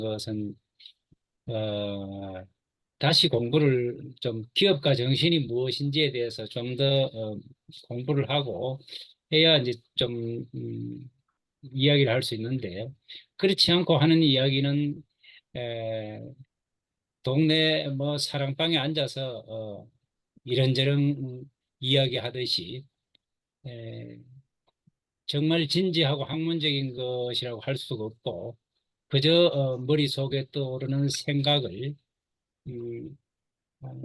것은 어, 다시 공부를 좀 기업가 정신이 무엇인지에 대해서 좀 더 공부를 하고 해야 이제 좀 이야기를 할 수 있는데 그렇지 않고 하는 이야기는 에, 동네 뭐 사랑방에 앉아서 이런저런 이야기하듯이 에, 정말 진지하고 학문적인 것이라고 할 수가 없고 그저 머릿속에 떠오르는 생각을 음, 어,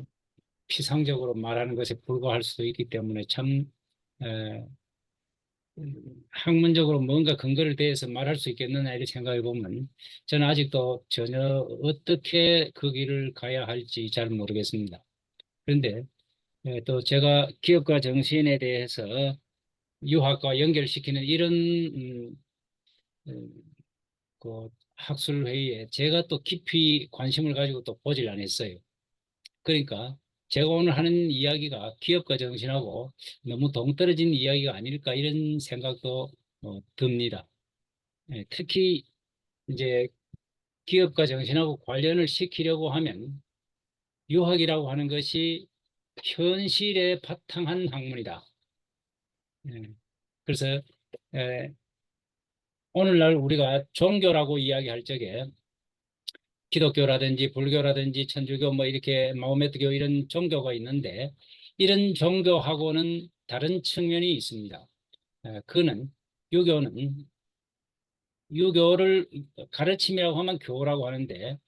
피상적으로 말하는 것에 불과할 수도 있기 때문에 참 에, 학문적으로 뭔가 근거를 대해서 말할 수 있겠느냐 이렇게 생각해 보면 저는 아직도 전혀 어떻게 그 길을 가야 할지 잘 모르겠습니다. 그런데 또 제가 기업가 정신에 대해서 유학과 연결시키는 이런 음, 그 학술 회의에 제가 또 깊이 관심을 가지고 또 보질 않았어요. 그러니까 제가 오늘 하는 이야기가 기업가 정신하고 너무 동떨어진 이야기가 아닐까 이런 생각도 듭니다. 특히 이제 기업가 정신하고 관련을 시키려고 하면 유학이라고 하는 것이 현실에 바탕한 학문이다. 예, 그래서 에, 오늘날 우리가 종교라고 이야기할 적에 기독교라든지 불교라든지 천주교 뭐 이렇게 마호메트교 이런 종교가 있는데 이런 종교하고는 다른 측면이 있습니다. 그는 유교는 유교를 가르침이라고 하면 교라고 하는데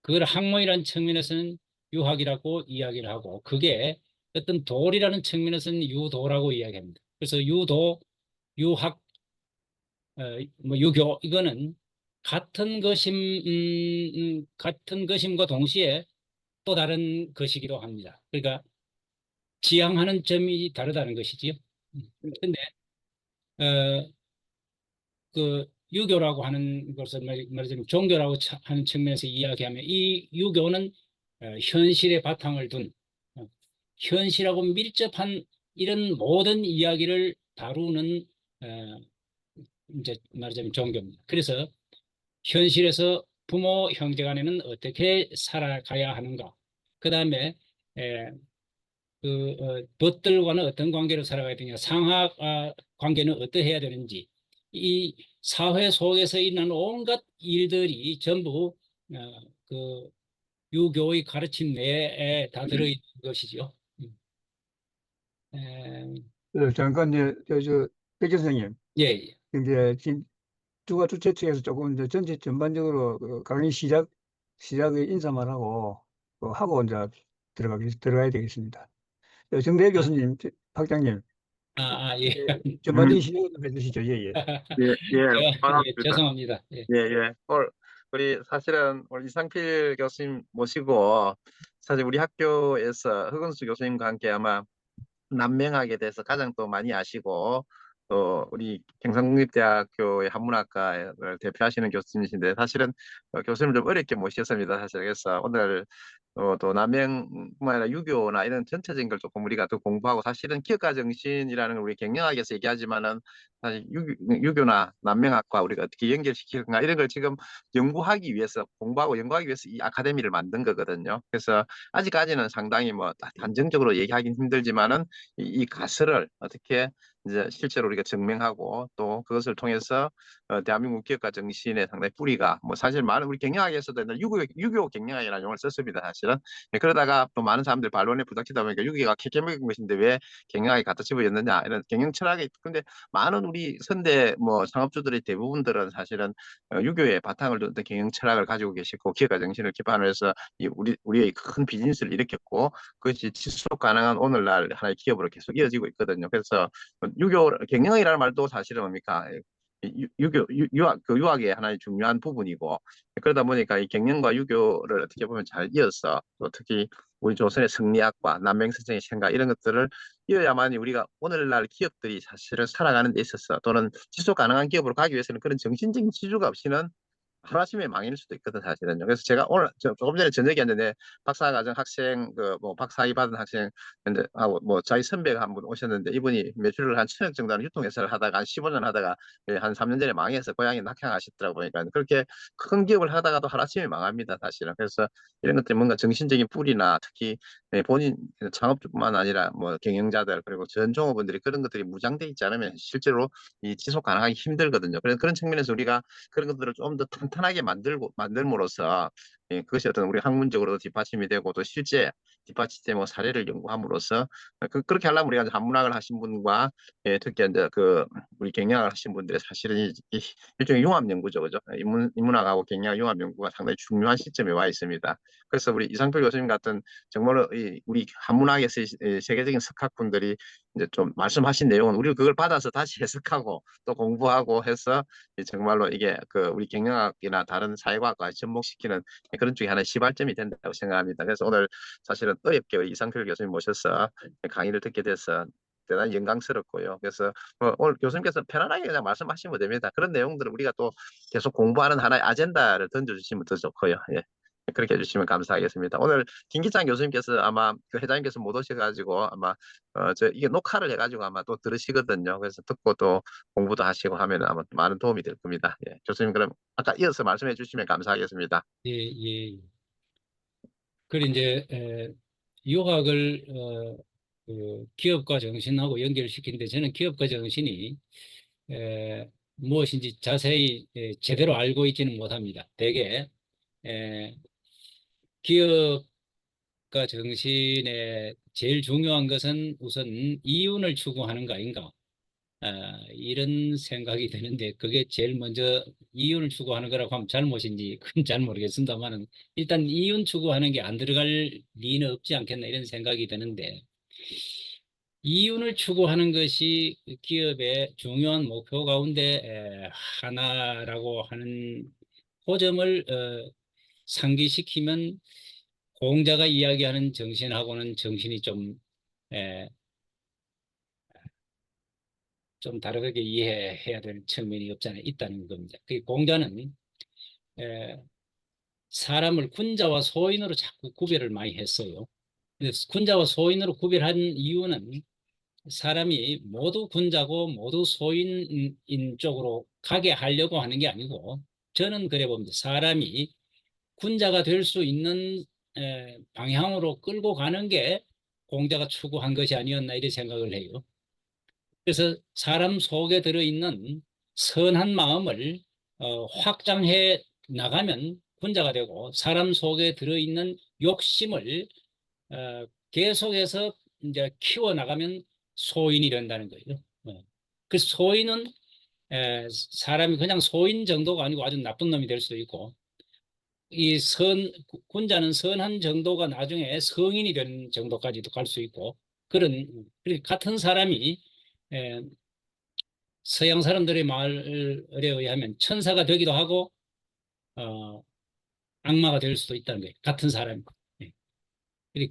그걸 학문이라는 측면에서는 유학이라고 이야기를 하고 그게 어떤 도리라는 측면에서는 유도라고 이야기합니다. 그래서 유도, 유학, 뭐 유교 이거는 같은 것임과 동시에 또 다른 것이기도 합니다. 그러니까 지향하는 점이 다르다는 것이지요. 근데 어, 그 유교라고 하는 것을 말하자면 종교라고 하는 측면에서 이야기하면 이 유교는 현실에 바탕을 둔 현실하고 밀접한 이런 모든 이야기를 다루는 어, 이제 말하자면 종교입니다. 그래서 현실에서 부모 형제 간에는 어떻게 살아가야 하는가? 그다음에 벗들과는 어떤 관계로 살아가야 되냐, 상하 관계는 어떠해야 되는지, 이 사회 속에서 일어나는 온갖 일들이 전부 그 유교의 가르침 내에 다 들어있는 것이죠. 에, 잠깐 백 선생님, 예, 예. 이제 주가 주최 측에서 조금 이제 전체 전반적으로 그 강의 시작의 인사만 하고 이제 들어가야 되겠습니다. 정대 아, 교수님, 학장님, 예. 이제 전반적인 시작을 좀 해주시죠. 예, 예. 예, 예, 예, 반갑습니다. 죄송합니다. 예. 예, 예. 우리 사실은 오늘 이상필 교수님 모시고 사실 우리 학교에서 흑은수 교수님과 함께 아마 남명학에 대해서 가장 또 많이 아시고 또 우리 경상국립대학교의 한문학과를 대표하시는 교수님이신데 사실은 교수님을 좀 어렵게 모셨습니다. 사실 그래서 오늘 또 남명뿐만 아니라 유교나 이런 전체적인 걸 조금 우리가 더 공부하고 사실은 기업가 정신이라는 걸 우리 경영학에서 얘기하지만은 사실 유교나 남명학과 우리가 어떻게 연결시키는가 이런 걸 지금 연구하기 위해서 공부하고 연구하기 위해서 이 아카데미를 만든 거거든요. 그래서 아직까지는 상당히 뭐 단정적으로 얘기하기는 힘들지만은 이 가설을 어떻게 이제 실제로 우리가 증명하고 또 그것을 통해서 대한민국 기업가 정신의 상당히 뿌리가 뭐 사실 많은 우리 경영학에서도 옛날 유교 경영학이라는 용어를 썼습니다. 사실은 그러다가 또 많은 사람들이 반론에 부닥치다 보니까 유교가 캐캐먹은 것인데 왜 경영학이 갖다 집어졌느냐 이런 경영 철학이 근데 많은 우리 선대 뭐 상업주들의 대부분들은 사실은 유교의 바탕을 둔 어떤 경영 철학을 가지고 계시고 기업가 정신을 기반으로 해서 우리의 큰 비즈니스를 일으켰고 그것이 지속 가능한 오늘날 하나의 기업으로 계속 이어지고 있거든요. 그래서 유교 경영이라는 말도 사실은 뭡니까? 유학의 하나의 중요한 부분이고 그러다 보니까 이 경영과 유교를 어떻게 보면 잘 이어서 또 특히 우리 조선의 성리학과 남명선생의 생각 이런 것들을 이어야만이 우리가 오늘날 기업들이 사실은 살아가는 데 있어서 또는 지속 가능한 기업으로 가기 위해서는 그런 정신적인 지주가 없이는 하루아침에 망일 수도 있거든, 사실은요. 그래서 제가 오늘 조금 전에 저녁에 했는데 박사과정 학생 그 뭐 박사학위 받은 학생 근데 하고 뭐 자기 선배가 한 분 오셨는데 이분이 매출을 한 1,000억 정도 하는 유통회사를 하다가 한 15년 하다가 한 3년 전에 망해서 고향에 낙향하시더라고. 보니까 그렇게 큰 기업을 하다가도 하루아침에 망합니다, 사실은. 그래서 이런 것들이 뭔가 정신적인 뿌리나 특히 본인 창업주뿐만 아니라 뭐 경영자들 그리고 전 종업원들이 그런 것들이 무장돼 있지 않으면 실제로 이 지속 가능하기 힘들거든요. 그래서 그런 측면에서 우리가 그런 것들을 좀 더 탄탄하게 만들므로써 그것이 어떤 우리 학문적으로도 뒷받침이 되고 또 실제 뒷받침된 뭐 사례를 연구함으로써 그렇게 하려면 우리가 이제 한문학을 하신 분과 특히 이제 그 우리 경영학을 하신 분들의 사실은 이 일종의 융합 연구죠, 그죠? 인문학하고 경영학 융합 연구가 상당히 중요한 시점에 와 있습니다. 그래서 우리 이상필 교수님 같은 정말로 우리 한문학에서 세계적인 석학분들이 이제 좀 말씀하신 내용은 우리가 그걸 받아서 다시 해석하고 또 공부하고 해서 정말로 이게 그 우리 경영학이나 다른 사회과학과 접목시키는 그런 쪽이 하나의 시발점이 된다고 생각합니다. 그래서 오늘 사실은 어렵게 우리 이상필 교수님 모셔서 강의를 듣게 돼서 대단히 영광스럽고요. 그래서 오늘 교수님께서 편안하게 그냥 말씀하시면 됩니다. 그런 내용들을 우리가 또 계속 공부하는 하나의 아젠다를 던져주시면 더 좋고요. 예. 그렇게 해주시면 감사하겠습니다. 오늘 김기찬 교수님께서 아마 그 회장님께서 못 오셔가지고 아마 이게 녹화를 해가지고 아마 또 들으시거든요. 그래서 듣고 또 공부도 하시고 하면 아마 많은 도움이 될 겁니다. 예. 교수님 그럼 아까 이어서 말씀해 주시면 감사하겠습니다. 예, 예. 그리고 이제 유학을 그 기업가 정신하고 연결시키는데 저는 기업가 정신이 무엇인지 자세히 제대로 알고 있지는 못합니다. 대개 에, 기업가 정신의 제일 중요한 것은 우선 이윤을 추구하는 거 아닌가, 이런 생각이 드는데 그게 제일 먼저 이윤을 추구하는 거라고 하면 잘못인지 그건 잘 모르겠습니다만은 일단 이윤 추구하는 게 안 들어갈 리는 없지 않겠나 이런 생각이 드는데 이윤을 추구하는 것이 기업의 중요한 목표 가운데 하나라고 하는 호점을 상기시키면 공자가 이야기하는 정신하고는 정신이 좀 다르게 이해해야 될 측면이 없잖아요. 있다는 겁니다. 그 공자는 에, 사람을 군자와 소인으로 자꾸 구별을 많이 했어요. 그래서 군자와 소인으로 구별한 이유는 사람이 모두 군자고 모두 소인인 쪽으로 가게 하려고 하는 게 아니고 저는 그래 봅니다. 사람이 군자가 될 수 있는 방향으로 끌고 가는 게 공자가 추구한 것이 아니었나 이런 생각을 해요. 그래서 사람 속에 들어있는 선한 마음을 확장해 나가면 군자가 되고 사람 속에 들어있는 욕심을 계속해서 이제 키워 나가면 소인이 된다는 거예요. 그 소인은 사람이 그냥 소인 정도가 아니고 아주 나쁜 놈이 될 수도 있고 군자는 선한 정도가 나중에 성인이 되는 정도까지도 갈 수 있고 그런 같은 사람이 에, 서양 사람들의 말에 의하면 천사가 되기도 하고 어, 악마가 될 수도 있다는 거예요. 같은 사람이.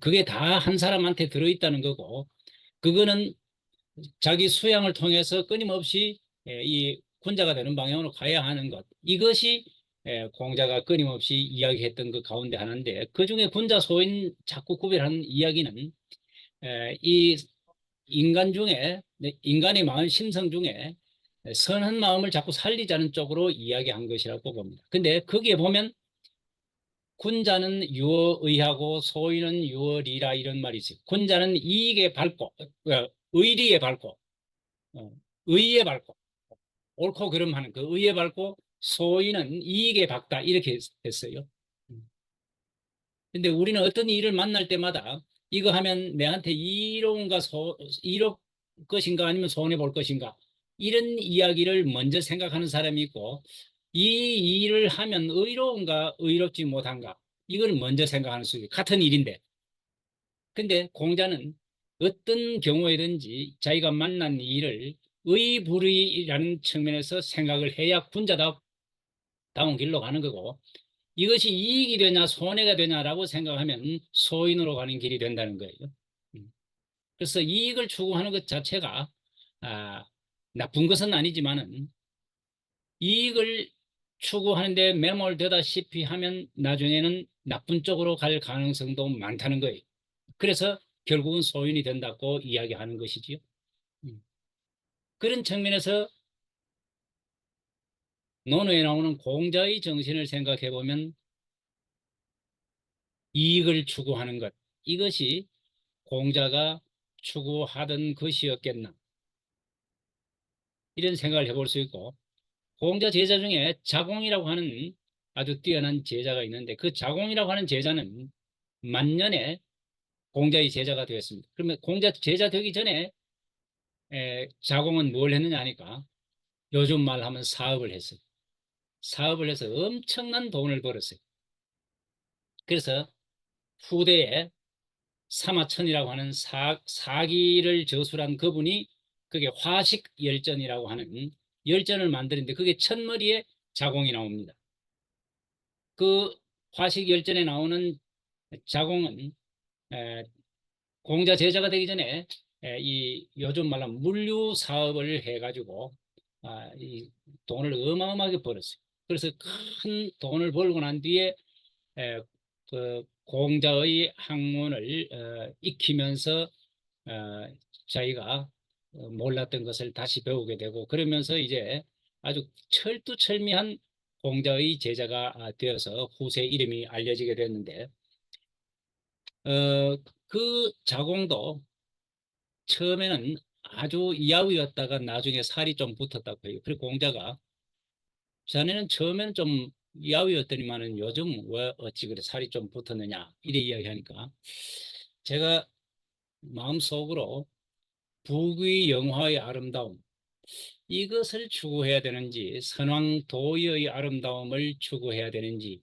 그게 다 한 사람한테 들어있다는 거고 그거는 자기 수양을 통해서 끊임없이 이 군자가 되는 방향으로 가야 하는 것. 이것이 공자가 끊임없이 이야기했던 그 가운데 하나인데 그중에 군자 소인 자꾸 구별하는 이야기는 이 인간 중에 인간의 마음 심성 중에 선한 마음을 자꾸 살리자는 쪽으로 이야기한 것이라고 봅니다. 근데 거기에 보면 군자는 유어의하고 소인은 유어리라 이런 말이 있어요. 군자는 이익에 밝고 의리에 밝고 의에 밝고 옳고 그름 하는 그 의에 밝고 소인은 이익에 밝다 이렇게 했어요. 근데 우리는 어떤 일을 만날 때마다 이거 하면 내한테 이로울 것인가 아니면 손해 볼 것인가 이런 이야기를 먼저 생각하는 사람이 있고 이 일을 하면 의로운가 의롭지 못한가 이걸 먼저 생각하는 수있어요. 같은 일인데 근데 공자는 어떤 경우에든지 자기가 만난 일을 의불의라는 측면에서 생각을 해야 군자다운 길로 가는 거고 이것이 이익이 되냐 손해가 되냐라고 생각하면 소인으로 가는 길이 된다는 거예요. 그래서 이익을 추구하는 것 자체가 나쁜 것은 아니지만은 이익을 추구하는데 매몰되다시피 하면 나중에는 나쁜 쪽으로 갈 가능성도 많다는 거예요. 그래서 결국은 소인이 된다고 이야기하는 것이지요. 그런 측면에서 논어에 나오는 공자의 정신을 생각해 보면 이익을 추구하는 것, 이것이 공자가 추구하던 것이었겠나, 이런 생각을 해볼 수 있고, 공자 제자 중에 자공이라고 하는 아주 뛰어난 제자가 있는데, 그 자공이라고 하는 제자는 만년에 공자의 제자가 되었습니다. 그러면 공자 제자 되기 전에 자공은 뭘 했느냐 하니까 요즘 말 하면 사업을 했어요. 사업을 해서 엄청난 돈을 벌었어요. 그래서 후대에 사마천이라고 하는 사기를 저술한 그분이, 그게 화식 열전이라고 하는 열전을 만드는데 그게 첫머리에 자공이 나옵니다. 그 화식 열전에 나오는 자공은 공자 제자가 되기 전에 이 요즘 말로 물류 사업을 해가지고 이 돈을 어마어마하게 벌었어요. 그래서 큰 돈을 벌고 난 뒤에 그 공자의 학문을 익히면서 자기가 몰랐던 것을 다시 배우게 되고, 그러면서 이제 아주 철두철미한 공자의 제자가 되어서 후세 이름이 알려지게 됐는데, 그 자공도 처음에는 아주 야위였다가 나중에 살이 좀 붙었다고 해요. 그리고 공자가 자네는 처음에는 좀 야위였더니만은 요즘 왜 어찌 그래 살이 좀 붙었느냐, 이래 이야기하니까 제가 마음속으로 북의 영화의 아름다움, 이것을 추구해야 되는지 선왕 도의의 아름다움을 추구해야 되는지,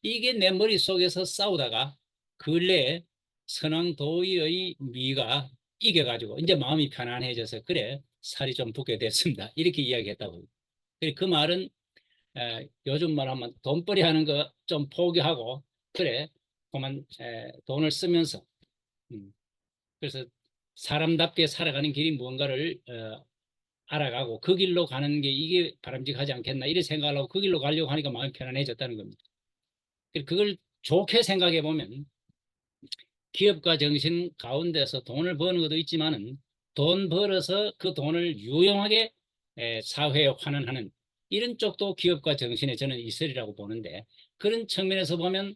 이게 내 머릿속에서 싸우다가 근래에 선왕 도의의 미가 이겨가지고 이제 마음이 편안해져서 그래 살이 좀 붙게 됐습니다, 이렇게 이야기했다고. 그 말은 요즘 말하면 돈벌이 하는 거 좀 포기하고 그래 그만 돈을 쓰면서 그래서 사람답게 살아가는 길이 무언가를 알아가고 그 길로 가는 게 이게 바람직하지 않겠나, 이런 생각을 하고 그 길로 가려고 하니까 마음이 편안해졌다는 겁니다. 그걸 좋게 생각해 보면 기업가 정신 가운데서 돈을 버는 것도 있지만은 돈 벌어서 그 돈을 유용하게 사회에 환원하는 이런 쪽도 기업가 정신에 저는 있으리라고 보는데, 그런 측면에서 보면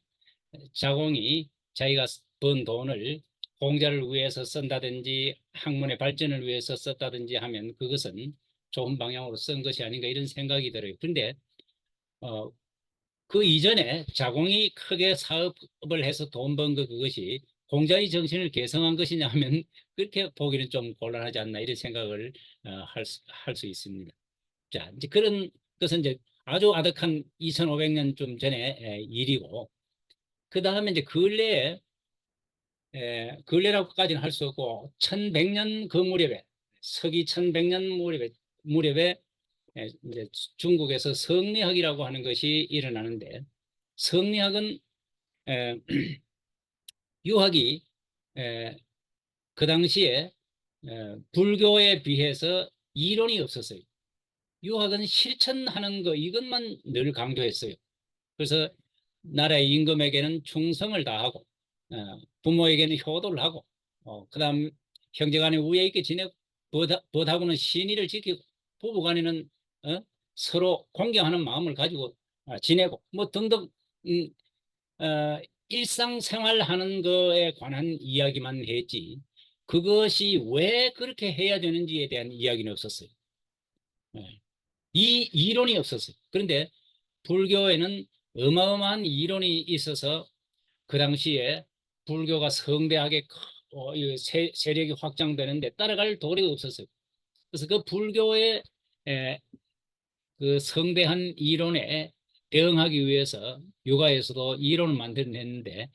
자공이 자기가 번 돈을 공자를 위해서 쓴다든지 학문의 발전을 위해서 썼다든지 하면 그것은 좋은 방향으로 쓴 것이 아닌가, 이런 생각이 들어요. 근데 그 이전에 자공이 크게 사업을 해서 돈 번 거, 그것이 공자의 정신을 계승한 것이냐 하면 그렇게 보기는 좀 곤란하지 않나, 이런 생각을 할 수 있습니다. 자, 이제 그런 것은 이제 아주 아득한 2500년 좀 전에 일이고, 그 다음에 이제 근래에 근래라고까지는 할 수 없고 1100년 그 무렵에, 서기 1100년 무렵에 이제 중국에서 성리학이라고 하는 것이 일어나는데, 성리학은 유학이 그 당시에 불교에 비해서 이론이 없었어요. 유학은 실천하는 거, 이것만 늘 강조했어요. 그래서 나라의 임금에게는 충성을 다하고 부모에게는 효도를 하고 그다음 형제간에 우애 있게 지내고 벗하고는 신의를 지키고 부부간에는 서로 공경하는 마음을 가지고 지내고 뭐 등등 일상생활하는 거에 관한 이야기만 했지 그것이 왜 그렇게 해야 되는지에 대한 이야기는 없었어요. 이 이론이 없었어요. 그런데 불교에는 어마어마한 이론이 있어서 그 당시에 불교가 성대하게 세력이 확장되는데 따라갈 도리가 없었어요. 그래서 그 불교의 그 성대한 이론에 대응하기 위해서 유가에서도 이론을 만들어냈는데,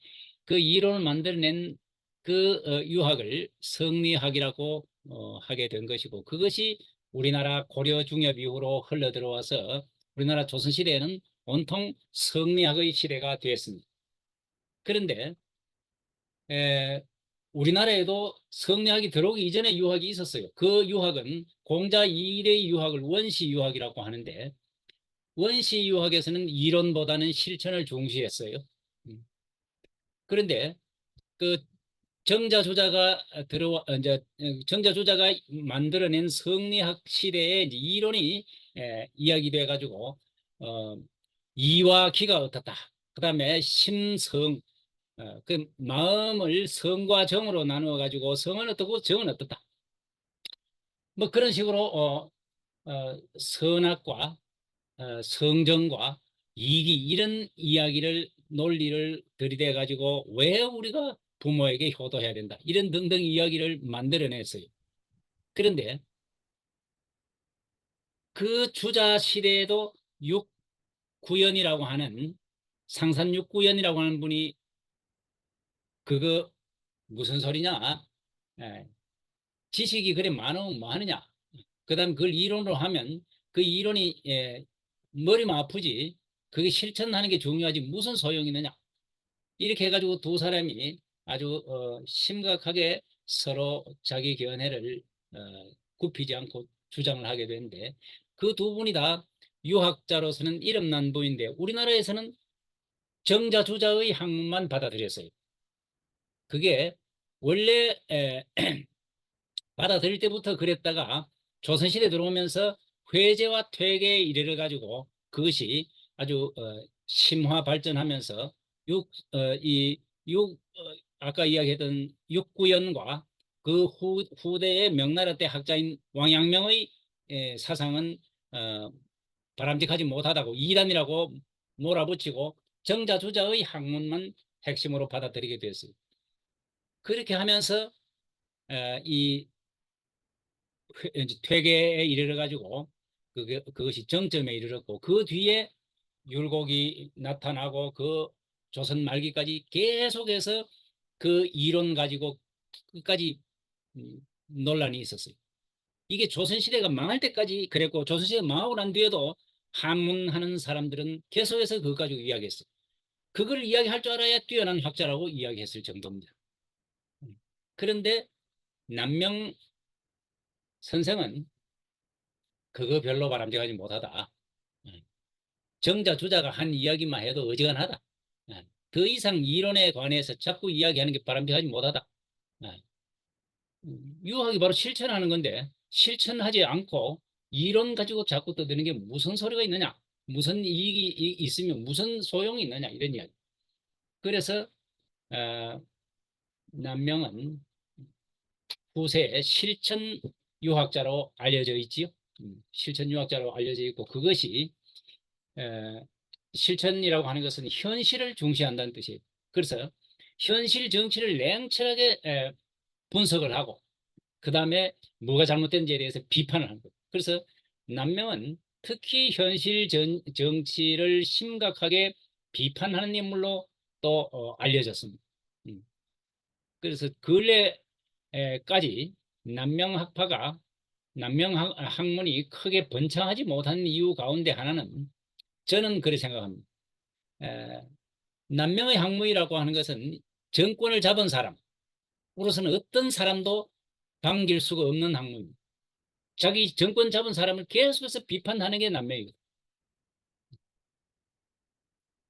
그 이론을 만들어낸 그 유학을 성리학이라고 하게 된 것이고, 그것이 우리나라 고려 중엽 이후로 흘러 들어와서 우리나라 조선시대에는 온통 성리학의 시대가 되었습니다. 그런데 우리나라에도 성리학이 들어오기 이전에 유학이 있었어요. 그 유학은 공자 이래의 유학을 원시 유학이라고 하는데, 원시 유학에서는 이론보다는 실천을 중시했어요. 그런데 그 정자조자가 정자조자가 만들어낸 성리학 시대의 이론이 이야기돼 가지고 이와 기가 어떻다. 그다음에 심성, 그 마음을 성과 정으로 나누어 가지고 성은 어떻고 정은 어떻다. 뭐 그런 식으로 선악과 성정과 이기 이런 이야기를 논리를 들이대 가지고 왜 우리가 부모에게 효도해야 된다 이런 등등 이야기를 만들어냈어요. 그런데 그 주자 시대에도 육구연이라고 하는 상산육구연이라고 하는 분이 그거 무슨 소리냐? 에, 지식이 그래 많으면 뭐 하느냐? 그다음 그걸 이론으로 하면 그 이론이 머리만 아프지 그게 실천하는 게 중요하지 무슨 소용이 있느냐? 이렇게 해가지고 두 사람이 아주 심각하게 서로 자기 견해를 굽히지 않고 주장을 하게 되는데 그 두 분이 다 유학자로서는 이름난 분인데 우리나라에서는 정자주자의 학문만 받아들였어요. 그게 원래 받아들일 때부터 그랬다가 조선시대 들어오면서 회제와 퇴계에 이르러 가지고 그것이 아주 심화 발전하면서 이 아까 이야기했던 육구연과 그 후대의 명나라 때 학자인 왕양명의 사상은 바람직하지 못하다고 이단이라고 몰아붙이고 정자주자의 학문만 핵심으로 받아들이게 됐어요. 그렇게 하면서 이 이제 퇴계에 이르러 가지고 그것이 정점에 이르렀고 그 뒤에 율곡이 나타나고 그 조선 말기까지 계속해서 그 이론 가지고 끝까지 논란이 있었어요. 이게 조선시대가 망할 때까지 그랬고 조선시대가 망하고 난 뒤에도 한문하는 사람들은 계속해서 그것 가지고 이야기했어요. 그걸 이야기할 줄 알아야 뛰어난 학자라고 이야기했을 정도입니다. 그런데 남명 선생은 그거 별로 바람직하지 못하다. 정자 주자가 한 이야기만 해도 어지간하다. 더 이상 이론에 관해서 자꾸 이야기하는 게 바람직하지 못하다. 유학이 바로 실천하는 건데 실천하지 않고 이론 가지고 자꾸 떠드는 게 무슨 소리가 있느냐? 무슨 이익이 있으면 무슨 소용이 있느냐? 이런 이야기. 그래서 남명은 후세 실천 유학자로 알려져 있지요. 실천 유학자로 알려져 있고 그것이 실천이라고 하는 것은 현실을 중시한다는 뜻이에요. 그래서 현실 정치를 냉철하게 분석을 하고 그 다음에 뭐가 잘못된지에 대해서 비판을 하는 거예요. 그래서 남명은 특히 현실 정치를 심각하게 비판하는 인물로 또 알려졌습니다. 그래서 근래까지 남명학파가 남명학문이 크게 번창하지 못한 이유 가운데 하나는 저는 그렇게 생각합니다. 남명의 학문이라고 하는 것은 정권을 잡은 사람으로서는 어떤 사람도 반길 수가 없는 학문입니다. 자기 정권 잡은 사람을 계속해서 비판하는 게 남명이거든요.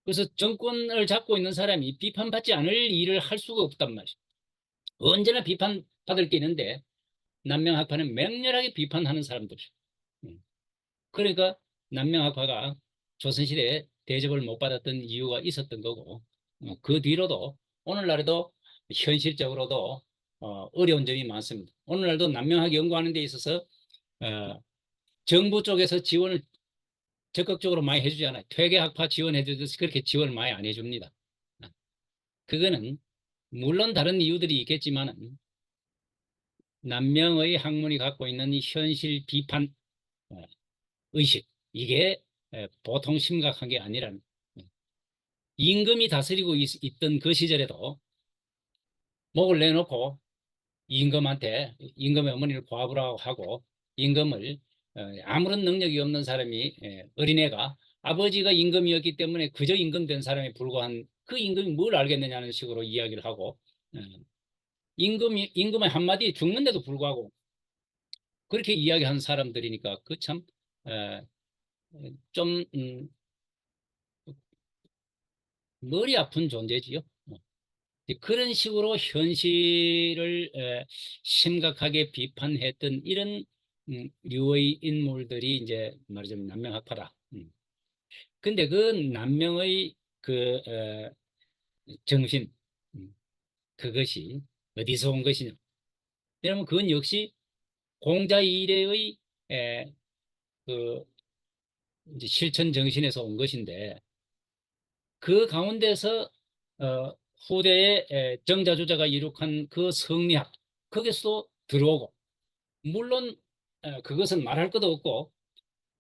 그래서 정권을 잡고 있는 사람이 비판받지 않을 일을 할 수가 없단 말이죠. 언제나 비판받을 게 있는데 남명학파는 맹렬하게 비판하는 사람들이죠. 그러니까 남명학파가 조선시대에 대접을 못 받았던 이유가 있었던 거고 그 뒤로도 오늘날에도 현실적으로도 어려운 점이 많습니다. 오늘날도 남명학 연구하는 데 있어서 정부 쪽에서 지원을 적극적으로 많이 해주지 않아요. 퇴계학파 지원해주듯이 그렇게 지원을 많이 안 해줍니다. 그거는 물론 다른 이유들이 있겠지만 남명의 학문이 갖고 있는 이 현실 비판 의식 이게 보통 심각한 게 아니라는 임금이 다스리고 있던 그 시절에도 목을 내놓고 임금의 어머니를 과부라고 하고 임금을 아무런 능력이 없는 사람이 어린애가 아버지가 임금이었기 때문에 그저 임금 된 사람에 불과한 그 임금이 뭘 알겠느냐는 식으로 이야기를 하고 임금의 한마디에 죽는데도 불구하고 그렇게 이야기한 사람들이니까 그 참 좀 머리 아픈 존재지요. 이제 그런 식으로 현실을 심각하게 비판했던 이런 류의 인물들이 이제 말하자면 난명학파다. 근데 그 난명의 그 정신, 그것이 어디서 온 것이냐? 그러면 그건 역시 공자 이래의 에, 그 이제 실천 정신에서 온 것인데, 그 가운데서 후대의 정자주자가 이룩한 그 성리학, 거기서도 들어오고, 물론 그것은 말할 것도 없고,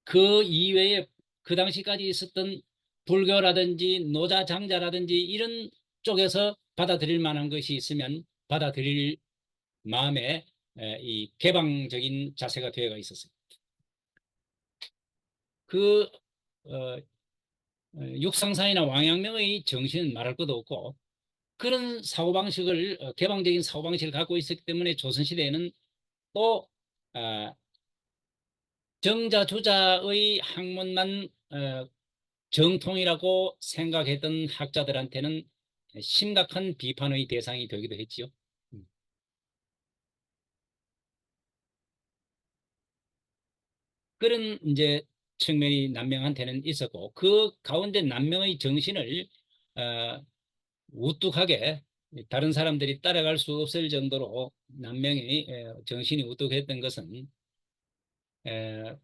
그 이외에 그 당시까지 있었던 불교라든지 노자장자라든지 이런 쪽에서 받아들일 만한 것이 있으면 받아들일 마음에 이 개방적인 자세가 되어가 있었어요. 그 어, 육상사이나 왕陽明의 정신은 말할 것도 없고, 그런 사고방식을 개방적인 사고방식을 갖고 있었기 때문에 조선시대에는 또 정자주자의 학문만 정통이라고 생각했던 학자들한테는 심각한 비판의 대상이 되기도 했지요. 그런 이제 측면이 남명한테는 있었고, 그 가운데 남명의 정신을 어, 우뚝하게 다른 사람들이 따라갈 수 없을 정도로 남명의 정신이 우뚝했던 것은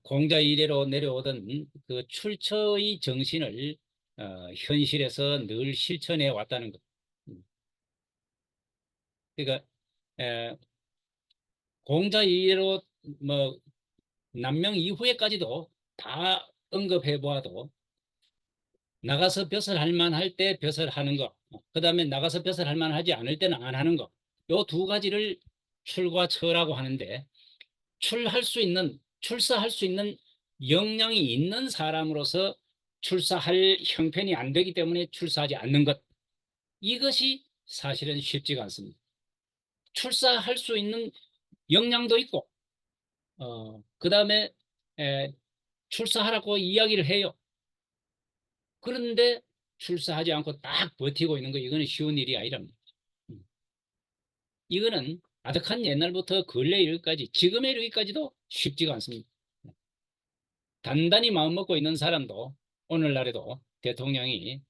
공자 이래로 내려오던 그 출처의 정신을 현실에서 늘 실천해 왔다는 것. 그러니까 에, 공자 이래로 뭐 남명 이후에까지도 다 언급해 보아도 나가서 벼슬 할 만할 때 벼슬 하는 거, 그다음에 나가서 벼슬 할 만하지 않을 때는 안 하는 거, 요 두 가지를 출과 처라고 하는데, 출사할 수 있는 역량이 있는 사람으로서 출사할 형편이 안 되기 때문에 출사하지 않는 것, 이것이 사실은 쉽지가 않습니다. 출사할 수 있는 역량도 있고 그다음에 출사하라고 이야기를 해요. 그런데 출사하지 않고 딱 버티고 있는 거, 이거는 쉬운 일이 아니랍니다. 이거는 아득한 옛날부터 근래 이르기까지, 지금에 이르기까지도 쉽지가 않습니다. 단단히 마음먹고 있는 사람도 오늘날에도 대통령이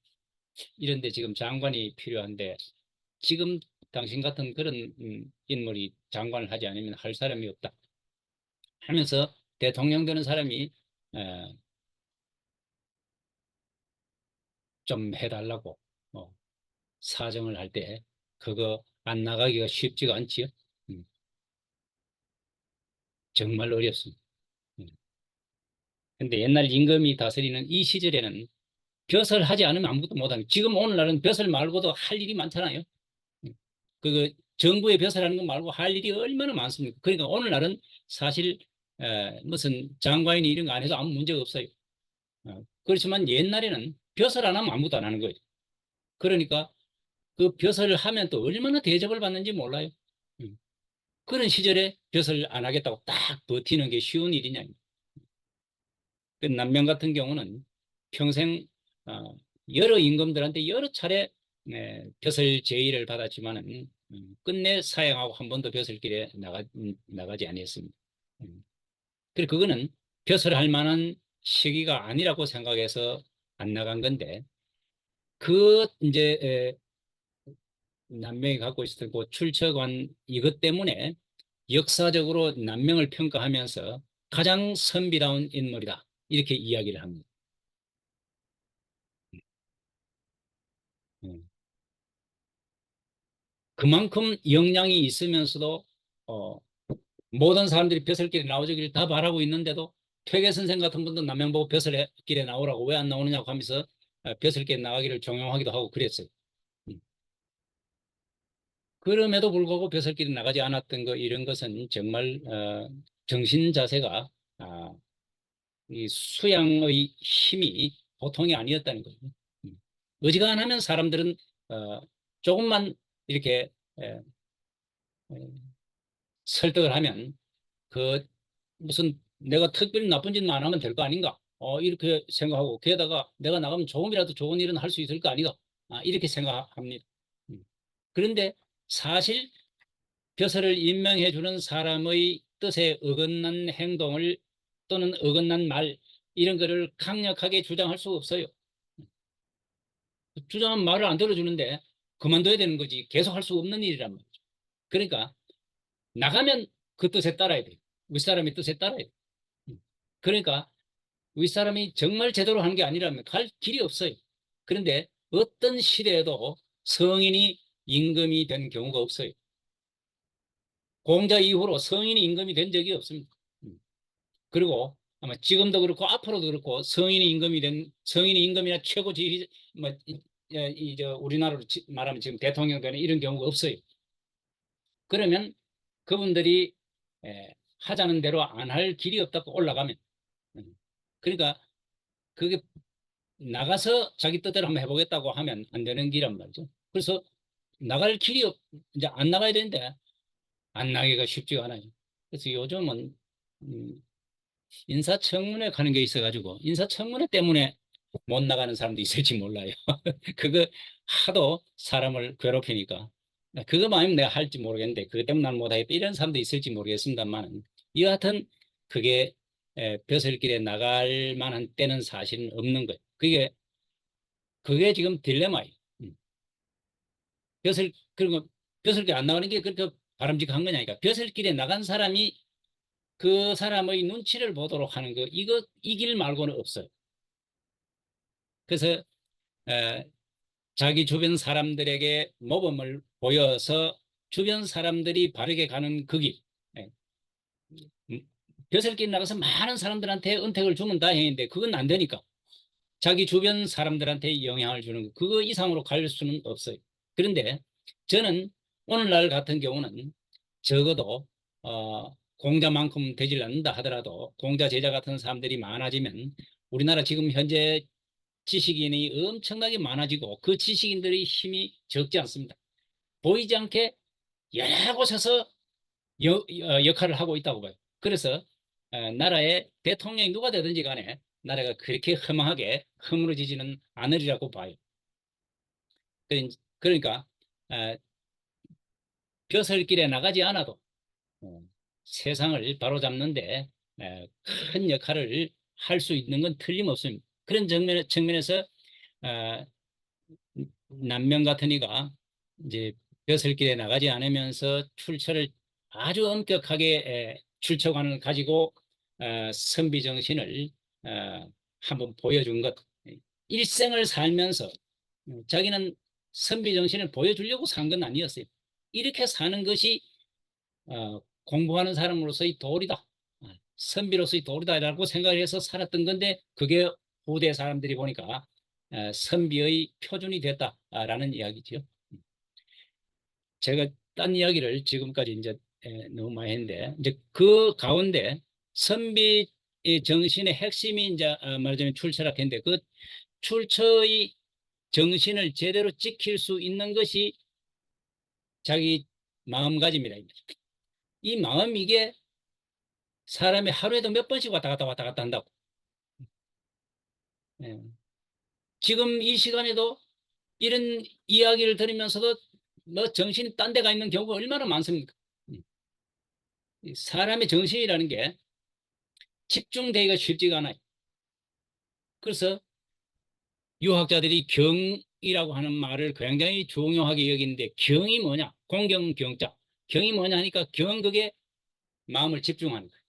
이런데 지금 장관이 필요한데, 지금 당신 같은 그런 인물이 장관을 하지 않으면 할 사람이 없다 하면서 대통령 되는 사람이 좀 해달라고 사정을 할 때 그거 안 나가기가 쉽지가 않지요. 음, 정말 어렵습니다. 근데 옛날 임금이 다스리는 이 시절에는 벼슬 하지 않으면 아무것도 못합니다. 지금 오늘날은 벼슬 말고도 할 일이 많잖아요. 그 정부의 벼슬하는 거 말고 할 일이 얼마나 많습니까? 그러니까 오늘날은 사실 무슨 장관이니 이런 거 안 해도 아무 문제가 없어요. 그렇지만 옛날에는 벼슬 안 하면 아무것도 안 하는 거예요. 그러니까 그 벼슬을 하면 또 얼마나 대접을 받는지 몰라요. 그런 시절에 벼슬 안 하겠다고 딱 버티는 게 쉬운 일이냐. 그 남명 같은 경우는 평생 여러 임금들한테 여러 차례 벼슬 제의를 받았지만은 끝내 사양하고 한 번도 벼슬길에 나가지 아니했습니다. 그래 그거는 벼슬할 만한 시기가 아니라고 생각해서 안 나간 건데, 그 이제 남명이 갖고 있었던 그 출처관 이것 때문에 역사적으로 남명을 평가하면서 가장 선비다운 인물이다 이렇게 이야기를 합니다. 음. 그만큼 역량이 있으면서도 어, 모든 사람들이 벼슬길에 나오기를 다 바라고 있는데도 퇴계 선생 같은 분도 남명 보고 벼슬길에 나오라고 왜 안 나오느냐고 하면서 벼슬길에 나가기를 종용하기도 하고 그랬어요. 음. 그럼에도 불구하고 벼슬길에 나가지 않았던 거, 이런 것은 정말 정신 자세가 이 수양의 힘이 보통이 아니었다는 거죠. 음. 어지간하면 사람들은 조금만 이렇게 에, 설득을 하면 그 무슨 내가 특별히 나쁜 짓만 안 하면 될 거 아닌가? 이렇게 생각하고 게다가 내가 나가면 조금이라도 좋은 일은 할 수 있을 거 아니다. 이렇게 생각합니다. 그런데 사실 벼슬을 임명해 주는 사람의 뜻에 어긋난 행동을 또는 어긋난 말 이런 거를 강력하게 주장할 수 없어요. 주장한 말을 안 들어주는데 그만둬야 되는 거지 계속 할 수 없는 일이란 말이죠. 그러니까 나가면 그 뜻에 따라야 돼요. 윗사람의 뜻에 따라야 돼요. 그러니까 윗사람이 정말 제대로 하는 게 아니라면 갈 길이 없어요. 그런데 어떤 시대에도 성인이 임금이 된 경우가 없어요. 공자 이후로 성인이 임금이 된 적이 없습니다. 그리고 아마 지금도 그렇고 앞으로도 그렇고 성인이 임금이나 최고 지휘 저 우리나라로 말하면 지금 대통령 되는 이런 경우가 없어요. 그러면 그분들이 하자는 대로 안 할 길이 없다고 올라가면 그러니까 그게 나가서 자기 뜻대로 한번 해보겠다고 하면 안 되는 길란 말이죠. 그래서 나갈 길이 이제 안 나가야 되는데 안 나기가 쉽지가 않아요. 그래서 요즘은 인사청문회 가는 게 있어가지고 인사청문회 때문에 못 나가는 사람도 있을지 몰라요. 그거 하도 사람을 괴롭히니까 그거만 내가 할지 모르겠는데 그것 때문에 난 못하겠다 이런 사람도 있을지 모르겠습니다만 여하튼 그게 벼슬길에 나갈 만한 때는 사실은 없는 거예요. 그게 지금 딜레마예요. 그런 거 벼슬길 안 나가는 게 그렇게 바람직한 거냐니까. 벼슬길에 나간 사람이 그 사람의 눈치를 보도록 하는 거 이 길 말고는 없어요. 그래서 자기 주변 사람들에게 모범을 보여서 주변 사람들이 바르게 가는 그 길. 벼슬길 나가서 많은 사람들한테 은택을 주면 다행인데 그건 안 되니까 자기 주변 사람들한테 영향을 주는 거 그거 이상으로 갈 수는 없어요. 그런데 저는 오늘날 같은 경우는 적어도 공자만큼 되질 않는다 하더라도 공자 제자 같은 사람들이 많아지면 우리나라 지금 현재 지식인이 엄청나게 많아지고 그 지식인들의 힘이 적지 않습니다. 보이지 않게 여러 곳에서 역할을 하고 있다고 봐요. 그래서 나라의 대통령이 누가 되든지 간에 나라가 그렇게 허망하게 허물어지지는 않으리라고 봐요. 그러니까 벼슬길에 나가지 않아도 세상을 바로잡는데 큰 역할을 할 수 있는 건 틀림없습니다. 그런 측면에서 남명 같은 이가 이제 벼슬길에 나가지 않으면서 출처를 아주 엄격하게 출처관을 가지고 선비 정신을 한번 보여준 것. 일생을 살면서 자기는 선비 정신을 보여주려고 산 건 아니었어요. 이렇게 사는 것이 공부하는 사람으로서의 도리다. 선비로서의 도리다라고 생각해서 살았던 건데 그게 후대 사람들이 보니까 선비의 표준이 됐다라는 이야기죠. 제가 딴 이야기를 지금까지 이제 너무 많이 했는데 이제 그 가운데 선비 정신의 핵심이 이제 말하자면 출처라 했는데 그 출처의 정신을 제대로 지킬 수 있는 것이 자기 마음가짐이라. 이 마음 이게 사람이 하루에도 몇 번씩 왔다 갔다 한다고. 예. 지금 이 시간에도 이런 이야기를 들으면서도 뭐 정신이 딴 데가 있는 경우가 얼마나 많습니까? 사람의 정신이라는 게 집중되기가 쉽지가 않아요. 그래서 유학자들이 경이라고 하는 말을 굉장히 중요하게 여기는데 경이 뭐냐? 공경 경자. 경이 뭐냐 하니까 경 그게 마음을 집중하는 거예요.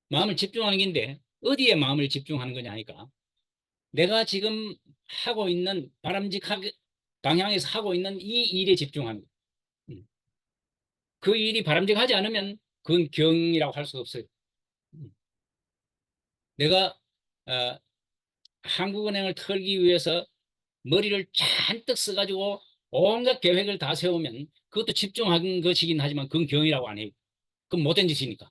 마음을 집중하는 게인데 어디에 마음을 집중하는 거냐 하니까 내가 지금 하고 있는 바람직하게 방향에서 하고 있는 이 일에 집중하는 거예요. 그 일이 바람직하지 않으면 그건 경이라고 할 수 없어요. 내가 한국은행을 털기 위해서 머리를 잔뜩 써가지고 온갖 계획을 다 세우면 그것도 집중한 것이긴 하지만 그건 경이라고 안 해요. 그건 못된 짓이니까.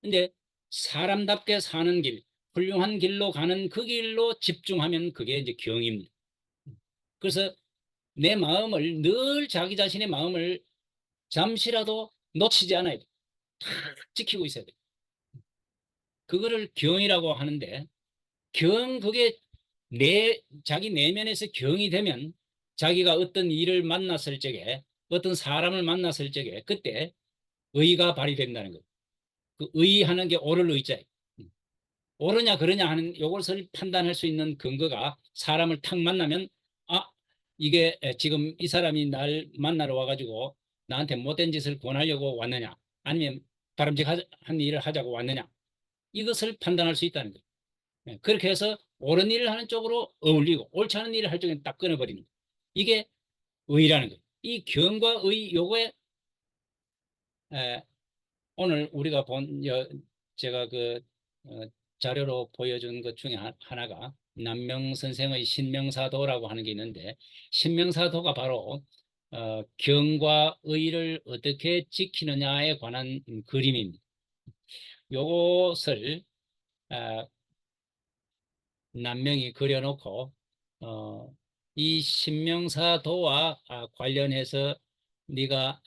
근데 사람답게 사는 길, 훌륭한 길로 가는 그 길로 집중하면 그게 이제 경입니다. 그래서 내 마음을 늘 자기 자신의 마음을 잠시라도 놓치지 않아야 돼. 탁 지키고 있어야 돼. 그거를 경이라고 하는데, 그게 자기 내면에서 경이 되면 자기가 어떤 일을 만났을 적에, 어떤 사람을 만났을 적에 그때 의가 발휘된다는 거예요. 그 의하는 게 옳을 의자예요. 옳으냐 그러냐 하는 요것을 판단할 수 있는 근거가, 사람을 탁 만나면 이게 지금 이 사람이 날 만나러 와가지고 나한테 못된 짓을 권하려고 왔느냐, 아니면 바람직한 일을 하자고 왔느냐, 이것을 판단할 수 있다는 거예요. 그렇게 해서 옳은 일을 하는 쪽으로 어울리고, 옳지 않은 일을 할 쪽에는 딱 끊어버리는 거예요. 이게 의라는 거예요. 이 경과 의 요거에 에, 오늘 우리가 제가 어, 자료로 보여준 것 중에 하나가 남명 선생의 신명사도라고 하는 게 있는데, 신명사도가 바로 경과 의를 어떻게 지키느냐에 관한 그림입니다. 요것을 남명이 그려놓고 이 신명사도와 관련해서 네가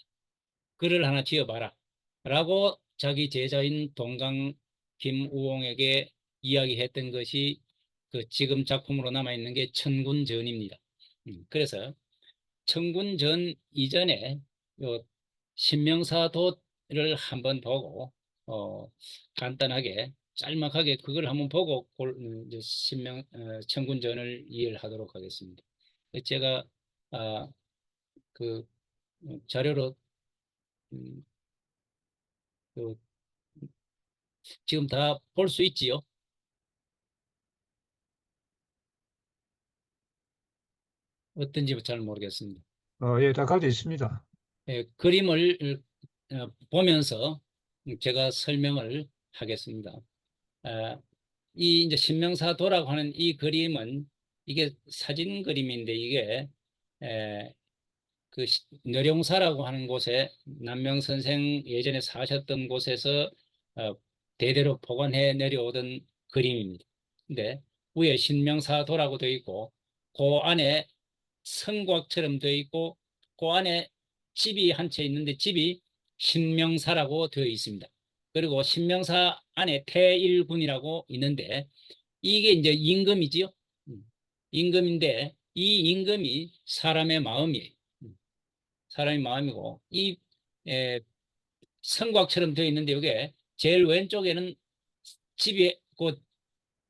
글을 하나 지어봐라 라고 자기 제자인 동강 김우홍에게 이야기했던 것이 그 지금 작품으로 남아있는 게 천군전입니다. 그래서 천군전 이전에 요 신명사도를 한번 보고 간단하게 짤막하게 그걸 한번 보고 이제 천군전을 이해를 하도록 하겠습니다. 제가 그 자료로 음, 그 지금 다 볼 수 있지요? 어떤지 잘 모르겠습니다. 예, 다 가져 있습니다. 그림을 보면서 제가 설명을 하겠습니다. 이 이제 신명사도라고 하는 이 그림은, 이게 사진 그림인데, 이게 그 뇌룡사라고 하는 곳에 남명 선생 예전에 사셨던 곳에서 대대로 보관해 내려오던 그림입니다. 근데 위에 신명사도라고 되어 있고, 그 안에 성곽처럼 되어 있고, 그 안에 집이 한 채 있는데 집이 신명사라고 되어 있습니다. 그리고 신명사 안에 태일군이라고 있는데, 이게 이제 임금이지요. 임금인데 이 임금이 사람의 마음이에요. 사람의 마음이고, 이 성곽처럼 되어 있는데, 이게 제일 왼쪽에는 집이 곧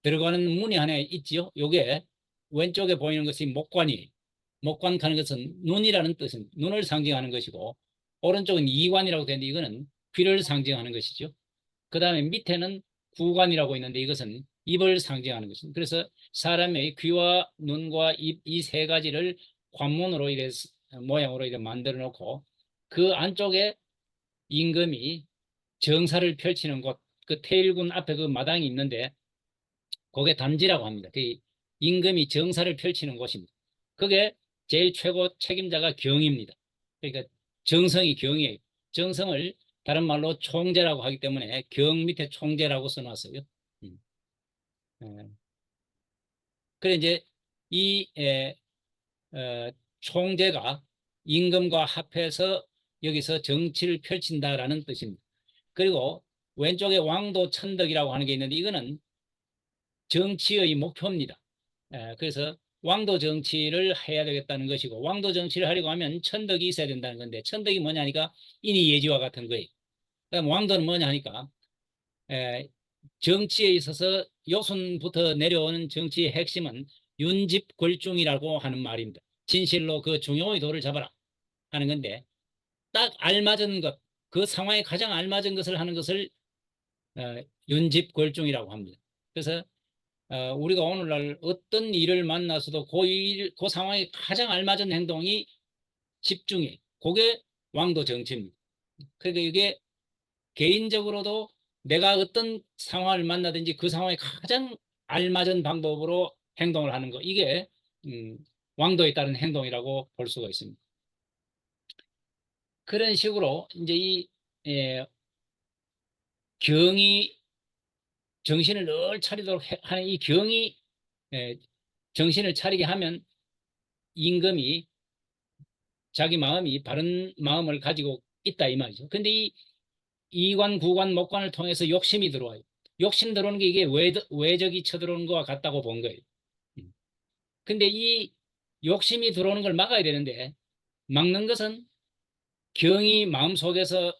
들어가는 문이 하나 있지요. 요게 왼쪽에 보이는 것이 목관이에요. 목관 하는 것은 눈이라는 뜻은 눈을 상징하는 것이고, 오른쪽은 이관이라고 되는데 이거는 귀를 상징하는 것이죠. 그 다음에 밑에는 구관이라고 있는데 이것은 입을 상징하는 것입니다. 그래서 사람의 귀와 눈과 입 이 세 가지를 관문으로 이래 모양으로 이래 만들어 놓고, 그 안쪽에 임금이 정사를 펼치는 곳, 그 태일군 앞에 그 마당이 있는데 그게 단지라고 합니다. 그 임금이 정사를 펼치는 곳입니다. 그게 제일 최고 책임자가 경입니다. 그러니까 정성이 경이에요. 정성을 다른 말로 총재라고 하기 때문에 경 밑에 총재라고 써놨어요. 예. 그래 이제 이 총재가 임금과 합해서 여기서 정치를 펼친다라는 뜻입니다. 그리고 왼쪽에 왕도 천덕이라고 하는 게 있는데 이거는 정치의 목표입니다. 그래서 왕도 정치를 해야 되겠다는 것이고, 왕도 정치를 하려고 하면 천덕이 있어야 된다는 건데, 천덕이 뭐냐니까 인이 예지와 같은 거예요. 그다음 왕도는 뭐냐니까 정치에 있어서 요순부터 내려오는 정치의 핵심은 윤집골중이라고 하는 말입니다. 진실로 그 중용의 도를 잡아라 하는 건데, 딱 알맞은 것, 그 상황에 가장 알맞은 것을 하는 것을 윤집골중이라고 합니다. 그래서 우리가 오늘날 어떤 일을 만나서도 그 상황에 가장 알맞은 행동이 집중해. 그게 왕도 정치입니다. 그러니까 이게 개인적으로도 내가 어떤 상황을 만나든지 그 상황에 가장 알맞은 방법으로 행동을 하는 거, 이게 왕도에 따른 행동이라고 볼 수가 있습니다. 그런 식으로 이제 이 경이 정신을 늘 차리도록 하는 이 경이 정신을 차리게 하면 임금이 자기 마음이 바른 마음을 가지고 있다 이 말이죠. 근데 이 이관, 구관, 목관을 통해서 욕심이 들어와요. 욕심 들어오는 게 이게 외적이 쳐들어오는 거와 같다고 본 거예요. 근데 이 욕심이 들어오는 걸 막아야 되는데 막는 것은 경이 마음속에서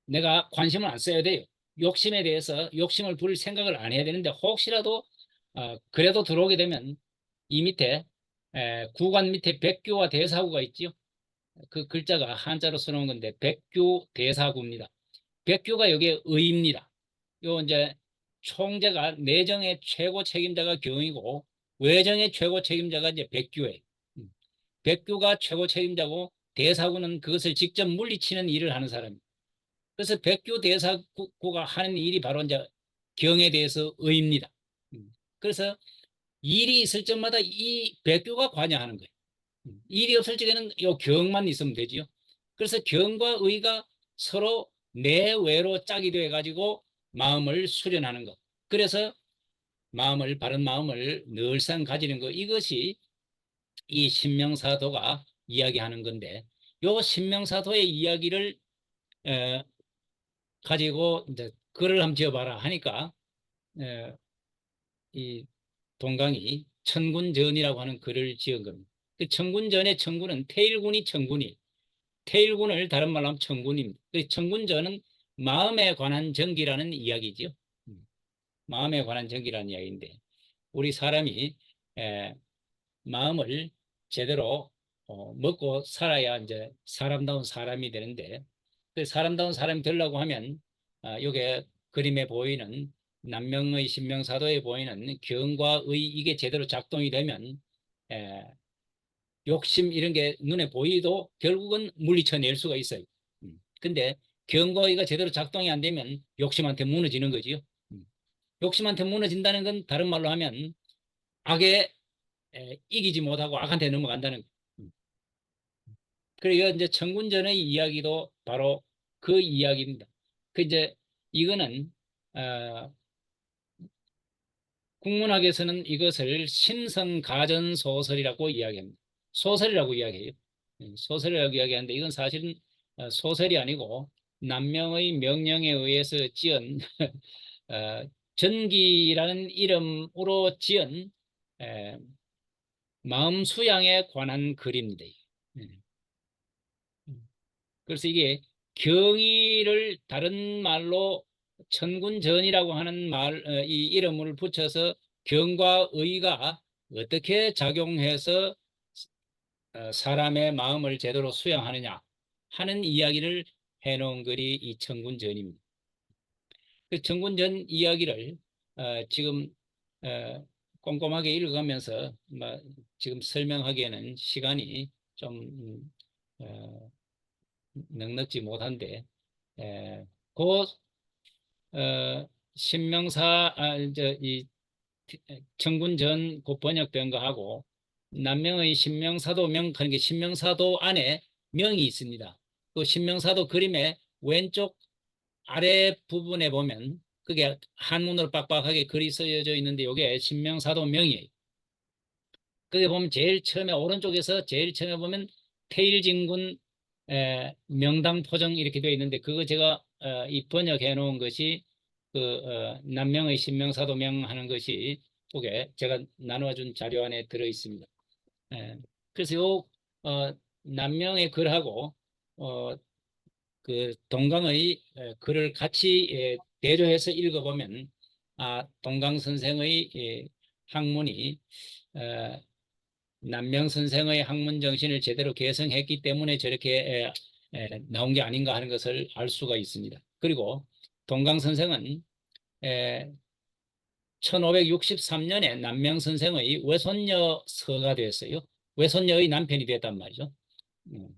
내가 관심을 안 써야 돼요. 욕심에 대해서 욕심을 부릴 생각을 안 해야 되는데 혹시라도 그래도 들어오게 되면 이 밑에 구관 밑에 백규와 대사구가 있지요. 그 글자가 한자로 써놓은 건데 백규 대사구입니다. 백규가 여기에 의입니다. 요 이제 총재가 내정의 최고 책임자가 경이고 외정의 최고 책임자가 이제 백규예요. 백규가 최고 책임자고 대사구는 그것을 직접 물리치는 일을 하는 사람입니다. 그래서 백규 대사구가 하는 일이 바로 이제 경에 대해서 의입니다. 그래서 일이 있을 적마다 이 백규가 관여하는 거예요. 일이 없을 적에는 이 경만 있으면 되지요. 그래서 경과 의가 서로 내외로 짝이 되어 가지고 마음을 수련하는 것. 그래서 바른 마음을 늘상 가지는 것. 이것이 이 신명사도가 이야기하는 건데, 요 신명사도의 이야기를 가지고 이제 글을 한번 지어봐라 하니까 이 동강이 천군전이라고 하는 글을 지은 겁니다. 그 천군전의 천군은 태일군이 천군이, 태일군을 다른 말로 하면 천군입니다. 그 천군전은 마음에 관한 정기라는 이야기죠. 마음에 관한 정기라는 이야기인데 우리 사람이 마음을 제대로 먹고 살아야 이제 사람다운 사람이 되는데 그 사람다운 사람이 되려고 하면 요게 그림에 보이는 남명의 신명사도에 보이는 경과 의 이게 제대로 작동이 되면 욕심 이런 게 눈에 보이도 결국은 물리쳐낼 수가 있어요. 근데 경과 의가 제대로 작동이 안 되면 욕심한테 무너지는 거지요. 욕심한테 무너진다는 건 다른 말로 하면 악에 이기지 못하고 악한테 넘어간다는 거예요. 그리고 이제 천군전의 이야기도 바로 그 이야기입니다. 그 이제 이거는 국문학에서는 이것을 심성가전소설이라고 이야기합니다. 소설이라고 이야기해요. 소설이라고 이야기하는데 이건 사실은 소설이 아니고 남명의 명령에 의해서 지은 전기라는 이름으로 지은 마음 수양에 관한 글입니다. 그래서 이게 경의를 다른 말로 천군전이라고 하는 이 이름을 붙여서 경과 의가 어떻게 작용해서 사람의 마음을 제대로 수양하느냐 하는 이야기를 해놓은 글이 이 천군전입니다. 그 천군전 이야기를 지금 꼼꼼하게 읽어가면서 지금 설명하기에는 시간이 좀 넉넉지 못한데 그 신명사 이 천군전 그 번역된 거하고 남명의 신명사도명 하는 게 신명사도 안에 명이 있습니다. 그 신명사도 그림의 왼쪽 아래 부분에 보면 그게 한문으로 빡빡하게 글이 쓰여져 있는데 이게 신명사도 명이에요. 그게 보면 제일 처음에 오른쪽에서 제일 처음에 보면 태일진군 명당 포정 이렇게 되어 있는데 그거 제가 이 번역해 놓은 것이 그 남명의 신명사도명 하는 것이 그게 제가 나누어 준 자료 안에 들어 있습니다. 그래서 요 남명의 글하고 그 동강의 글을 같이 대조해서 읽어보면 동강 선생의 학문이 남명 선생의 학문 정신을 제대로 개성했기 때문에 저렇게 나온 게 아닌가 하는 것을 알 수가 있습니다. 그리고 동강 선생은 1563년에 남명 선생의 외손녀 서가 됐어요. 외손녀의 남편이 됐단 말이죠.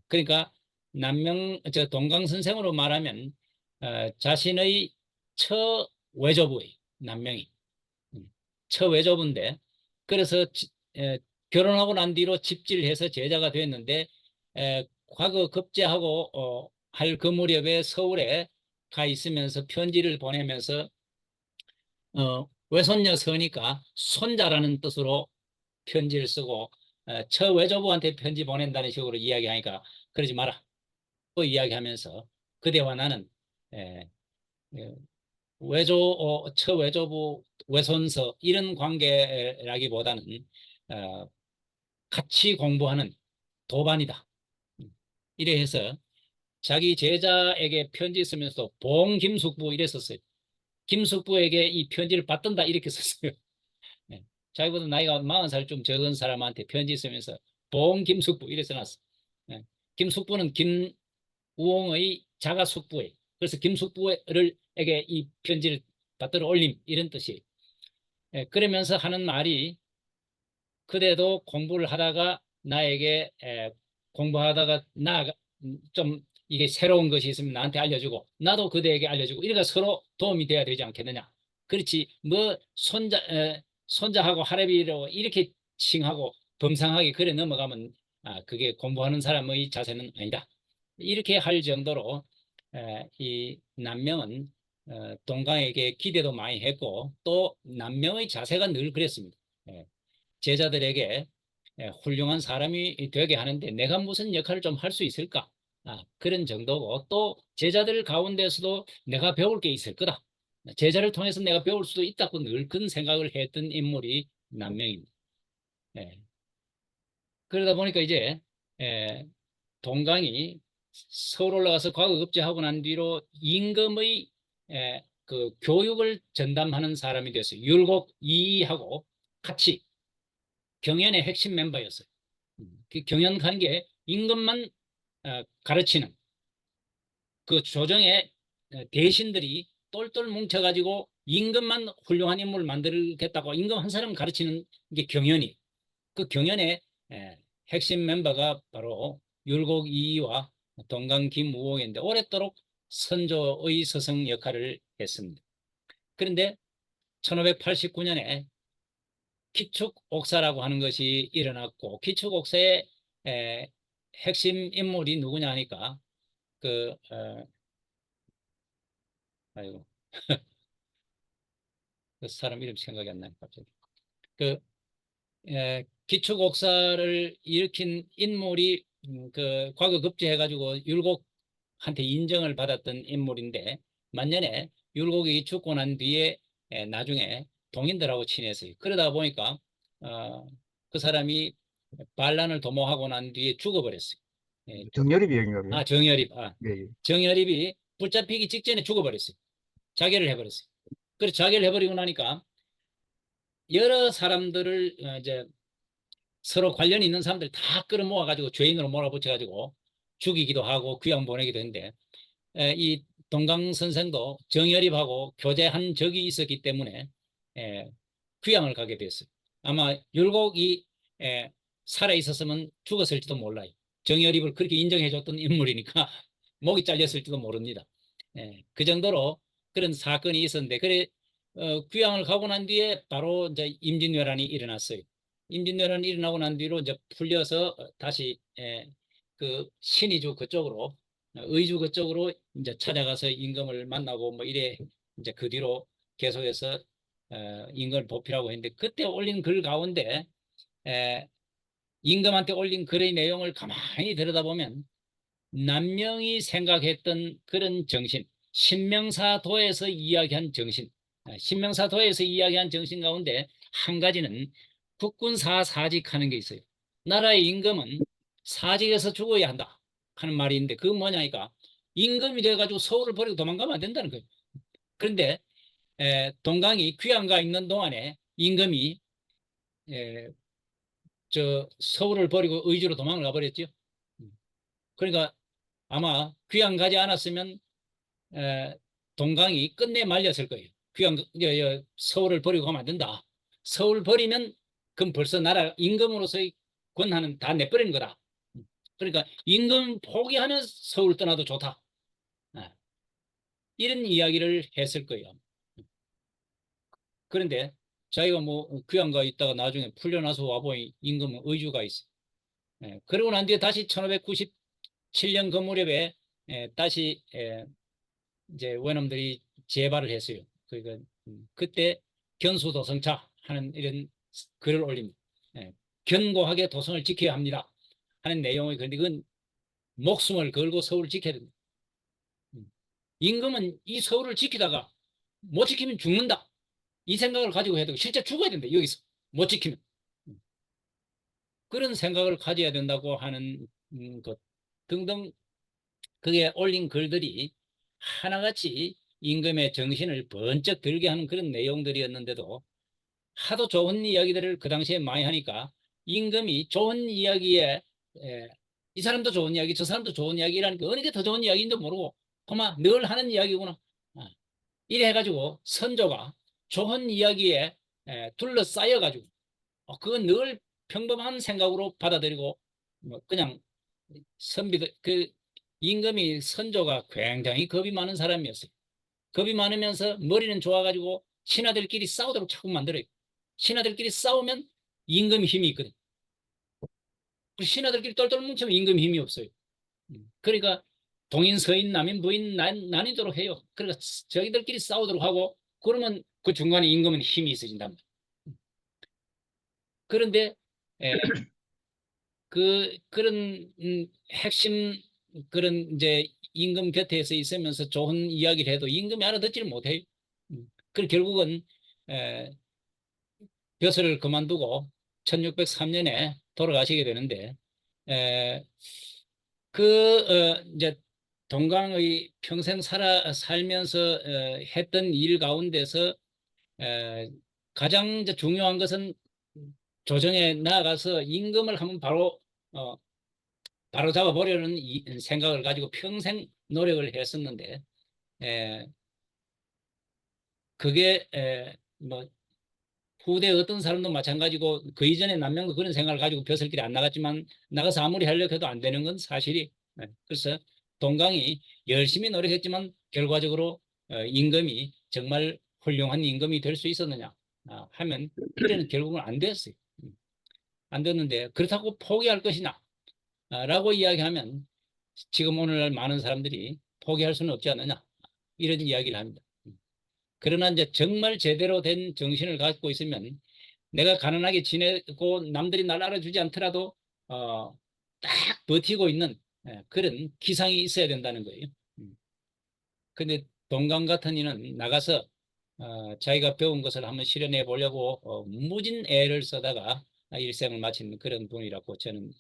그러니까 동강 선생으로 말하면 자신의 처외조부예요. 남명이 처외조부인데 그래서 결혼하고 난 뒤로 집질해서 제자가 됐는데 과거 급제하고 할 그 무렵에 서울에 가 있으면서 편지를 보내면서 외손녀 서니까 손자라는 뜻으로 편지를 쓰고 처외조부한테 편지 보낸다는 식으로 이야기하니까 그러지 마라 또 이야기하면서 그대와 나는 처외조부 외손서 이런 관계라기보다는 같이 공부하는 도반이다. 이래 해서 자기 제자에게 편지 쓰면서 봉김숙부 이랬었어요. 김숙부에게 이 편지를 받든다 이렇게 썼어요. 네. 자기보다 나이가 40살 좀 적은 사람한테 편지 쓰면서 봉김숙부 이래 써놨어. 네. 김숙부는 김우홍의 자가숙부예요. 그래서 김숙부에게 이 편지를 받들어 올림 이런 뜻이에요. 예, 그러면서 하는 말이 그대도 공부를 하다가 나에게 공부하다가 좀 이게 새로운 것이 있으면 나한테 알려주고 나도 그대에게 알려주고 이러니까 서로 도움이 돼야 되지 않겠느냐. 그렇지 뭐 손자하고 할애비로 이렇게 칭하고 범상하게 그래 넘어가면 그게 공부하는 사람의 자세는 아니다. 이렇게 할 정도로 이 남명은 동강에게 기대도 많이 했고 또 남명의 자세가 늘 그랬습니다. 제자들에게 훌륭한 사람이 되게 하는데 내가 무슨 역할을 좀 할 수 있을까? 그런 정도고 또 제자들 가운데서도 내가 배울 게 있을 거다. 제자를 통해서 내가 배울 수도 있다고 늘 그런 생각을 했던 인물이 남명입니다. 그러다 보니까 이제 동강이 서울 올라가서 과거급제하고 난 뒤로 임금의 그 교육을 전담하는 사람이 됐어요. 율곡 이하고 같이 경연의 핵심 멤버였어요. 그 경연 관계 임금만 가르치는 그 조정의 대신들이 똘똘 뭉쳐가지고 임금만 훌륭한 인물을 만들겠다고 임금 한 사람 가르치는 게 경연이. 그 경연의 핵심 멤버가 바로 율곡 이이와 동강 김우홍인데 오랫도록 선조의 스승 역할을 했습니다. 그런데 1589년에 기축옥사라고 하는 것이 일어났고 기축옥사의 핵심 인물이 누구냐 하니까 아이고 그 사람 이름 생각이 안 나요 갑자기. 기축옥사를 일으킨 인물이 그 과거 급제해가지고 율곡한테 인정을 받았던 인물인데 만년에 율곡이 죽고 난 뒤에 나중에 동인들하고 친했어요. 그러다 보니까 그 사람이 반란을 도모하고 난 뒤에 죽어버렸어요. 정렬입이 여긴가요? 정열입. 예, 예. 정열입이 붙잡히기 직전에 죽어버렸어요. 자결을 해버렸어요. 그래서 자결을 해버리고 나니까 여러 사람들을 이제 서로 관련이 있는 사람들 다 끌어모아가지고 죄인으로 몰아붙여가지고 죽이기도 하고 귀양 보내기도 했는데 이 동강 선생도 정열입하고 교제한 적이 있었기 때문에 귀양을 가게 됐어요. 아마 율곡이 살아 있었으면 죽었을지도 몰라요. 정열입을 그렇게 인정해줬던 인물이니까 목이 잘렸을지도 모릅니다. 그 정도로 그런 사건이 있었는데 그래 귀양을 가고 난 뒤에 바로 이제 임진왜란이 일어났어요. 임진왜란이 일어나고 난 뒤로 이제 풀려서 다시 그 신의주 그쪽으로 의주 그쪽으로 이제 찾아가서 임금을 만나고 뭐 이래 이제 그 뒤로 계속해서 임금을 보필하고 했는데 그때 올린 글 가운데 임금한테 올린 글의 내용을 가만히 들여다보면 남명이 생각했던 그런 정신, 신명사도에서 이야기한 정신, 신명사도에서 이야기한 정신 가운데 한 가지는 국군사 사직하는 게 있어요. 나라의 임금은 사직에서 죽어야 한다 하는 말이 있는데 그건 뭐냐니까 임금이 돼가지고 서울을 버리고 도망가면 안 된다는 거예요. 그런데 동강이 귀양가 있는 동안에 임금이 서울을 버리고 의주로 도망을 가버렸죠. 그러니까 아마 귀양 가지 않았으면 동강이 끝내 말렸을 거예요. 귀양 서울을 버리고 가면 안 된다. 서울 버리면 그럼 벌써 나라 임금으로서의 권한은 다 내버리는 거다. 그러니까 임금 포기하면 서울 떠나도 좋다. 이런 이야기를 했을 거예요. 그런데 자기가 뭐 귀양가 있다가 나중에 풀려나서 와보니 임금은 의주가 있어. 그러고 난 뒤에 다시 1597년 그 무렵에 다시 이제 원놈들이 재발을 했어요. 그러니까 그때 견수도성차 하는 이런 글을 올립니다. 견고하게 도성을 지켜야 합니다 하는 내용이 그런데 그건 목숨을 걸고 서울을 지켜야 됩니다. 임금은 이 서울을 지키다가 못 지키면 죽는다. 이 생각을 가지고 해야 되고 실제 죽어야 된다. 여기서 못 지키면. 그런 생각을 가져야 된다고 하는 것 등등 그게 올린 글들이 하나같이 임금의 정신을 번쩍 들게 하는 그런 내용들이었는데도 하도 좋은 이야기들을 그 당시에 많이 하니까 임금이 좋은 이야기에 이 사람도 좋은 이야기 저 사람도 좋은 이야기라니까 어느 게 더 좋은 이야기인지 모르고 그만 늘 하는 이야기구나. 이래 해가지고 선조가 좋은 이야기에 둘러싸여가지고 그건 늘 평범한 생각으로 받아들이고 뭐 그냥 선비들 그 임금이 선조가 굉장히 겁이 많은 사람이었어요. 겁이 많으면서 머리는 좋아가지고 신하들끼리 싸우도록 자꾸 만들어요. 신하들끼리 싸우면 임금 힘이 있거든. 신하들끼리 똘똘 뭉치면 임금 힘이 없어요. 그러니까 동인 서인 남인 부인 나뉘도록 해요. 그러니까 저기들끼리 싸우도록 하고 그러면 그 중간에 임금은 힘이 있어진단 말이에요. 그런데 그런 핵심 그런 이제 임금 곁에서 있으면서 좋은 이야기를 해도 임금이 알아듣지를 못해요. 그 결국은 에, 벼슬을 그만두고 1603년에 돌아가시게 되는데 에, 이제 동강의 평생 살면서 했던 일 가운데서 에, 가장 이제 중요한 것은 조정에 나아가서 임금을 한번 어, 바로 잡아보려는 생각을 가지고 평생 노력을 했었는데 에, 그게 뭐 후대 어떤 사람도 마찬가지고 그 이전에 남명도 그런 생각을 가지고 벼슬길이 안 나갔지만 나가서 아무리 하려고 해도 안 되는 건 사실이. 그래서 동강이 열심히 노력했지만 결과적으로 임금이 정말 훌륭한 임금이 될 수 있었느냐 하면 그래는 결국은 안 됐어요. 안 됐는데 그렇다고 포기할 것이냐 라고 이야기하면 지금 오늘날 많은 사람들이 포기할 수는 없지 않느냐 이런 이야기를 합니다. 그러나 이제 정말 제대로 된 정신을 갖고 있으면 내가 가난하게 지내고 남들이 날 알아주지 않더라도 딱 버티고 있는 그런 기상이 있어야 된다는 거예요. 근데 동강 같은 이는 나가서 자기가 배운 것을 한번 실현해 보려고 무진 애를 써다가 일생을 마친 그런 분이라고 저는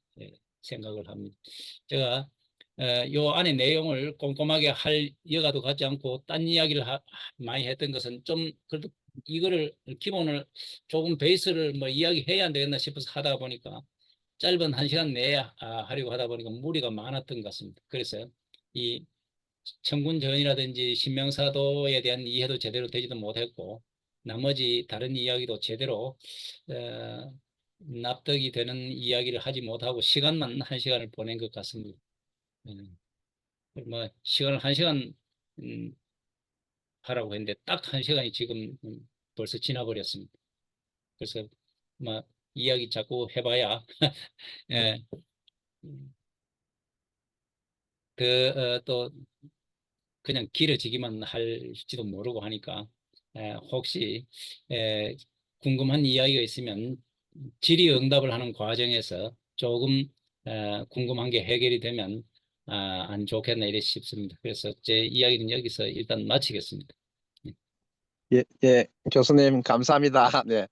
생각을 합니다. 제가 요 안에 내용을 꼼꼼하게 할 여가도 갖지 않고 딴 이야기를 많이 했던 것은 좀 그래도 이거를 기본을 조금 베이스를 뭐 이야기해야 안 되겠나 싶어서 하다 보니까 짧은 1시간 내에 하려고 하다 보니까 무리가 많았던 것 같습니다. 그래서 이 청군전이라든지 신명사도에 대한 이해도 제대로 되지도 못했고 나머지 다른 이야기도 제대로 납득이 되는 이야기를 하지 못하고 시간만 1시간을 보낸 것 같습니다. 뭐 시간을 1시간 하라고 했는데 딱 1시간이 지금 벌써 지나버렸습니다. 그래서 뭐 이야기 자꾸 해봐야 예, 또 그냥 길어지기만 할지도 모르고 하니까 혹시 궁금한 이야기가 있으면 질의응답을 하는 과정에서 조금 궁금한 게 해결이 되면 안 좋겠나 이래 싶습니다. 그래서 제 이야기는 여기서 일단 마치겠습니다. 예, 예, 교수님 감사합니다. 네.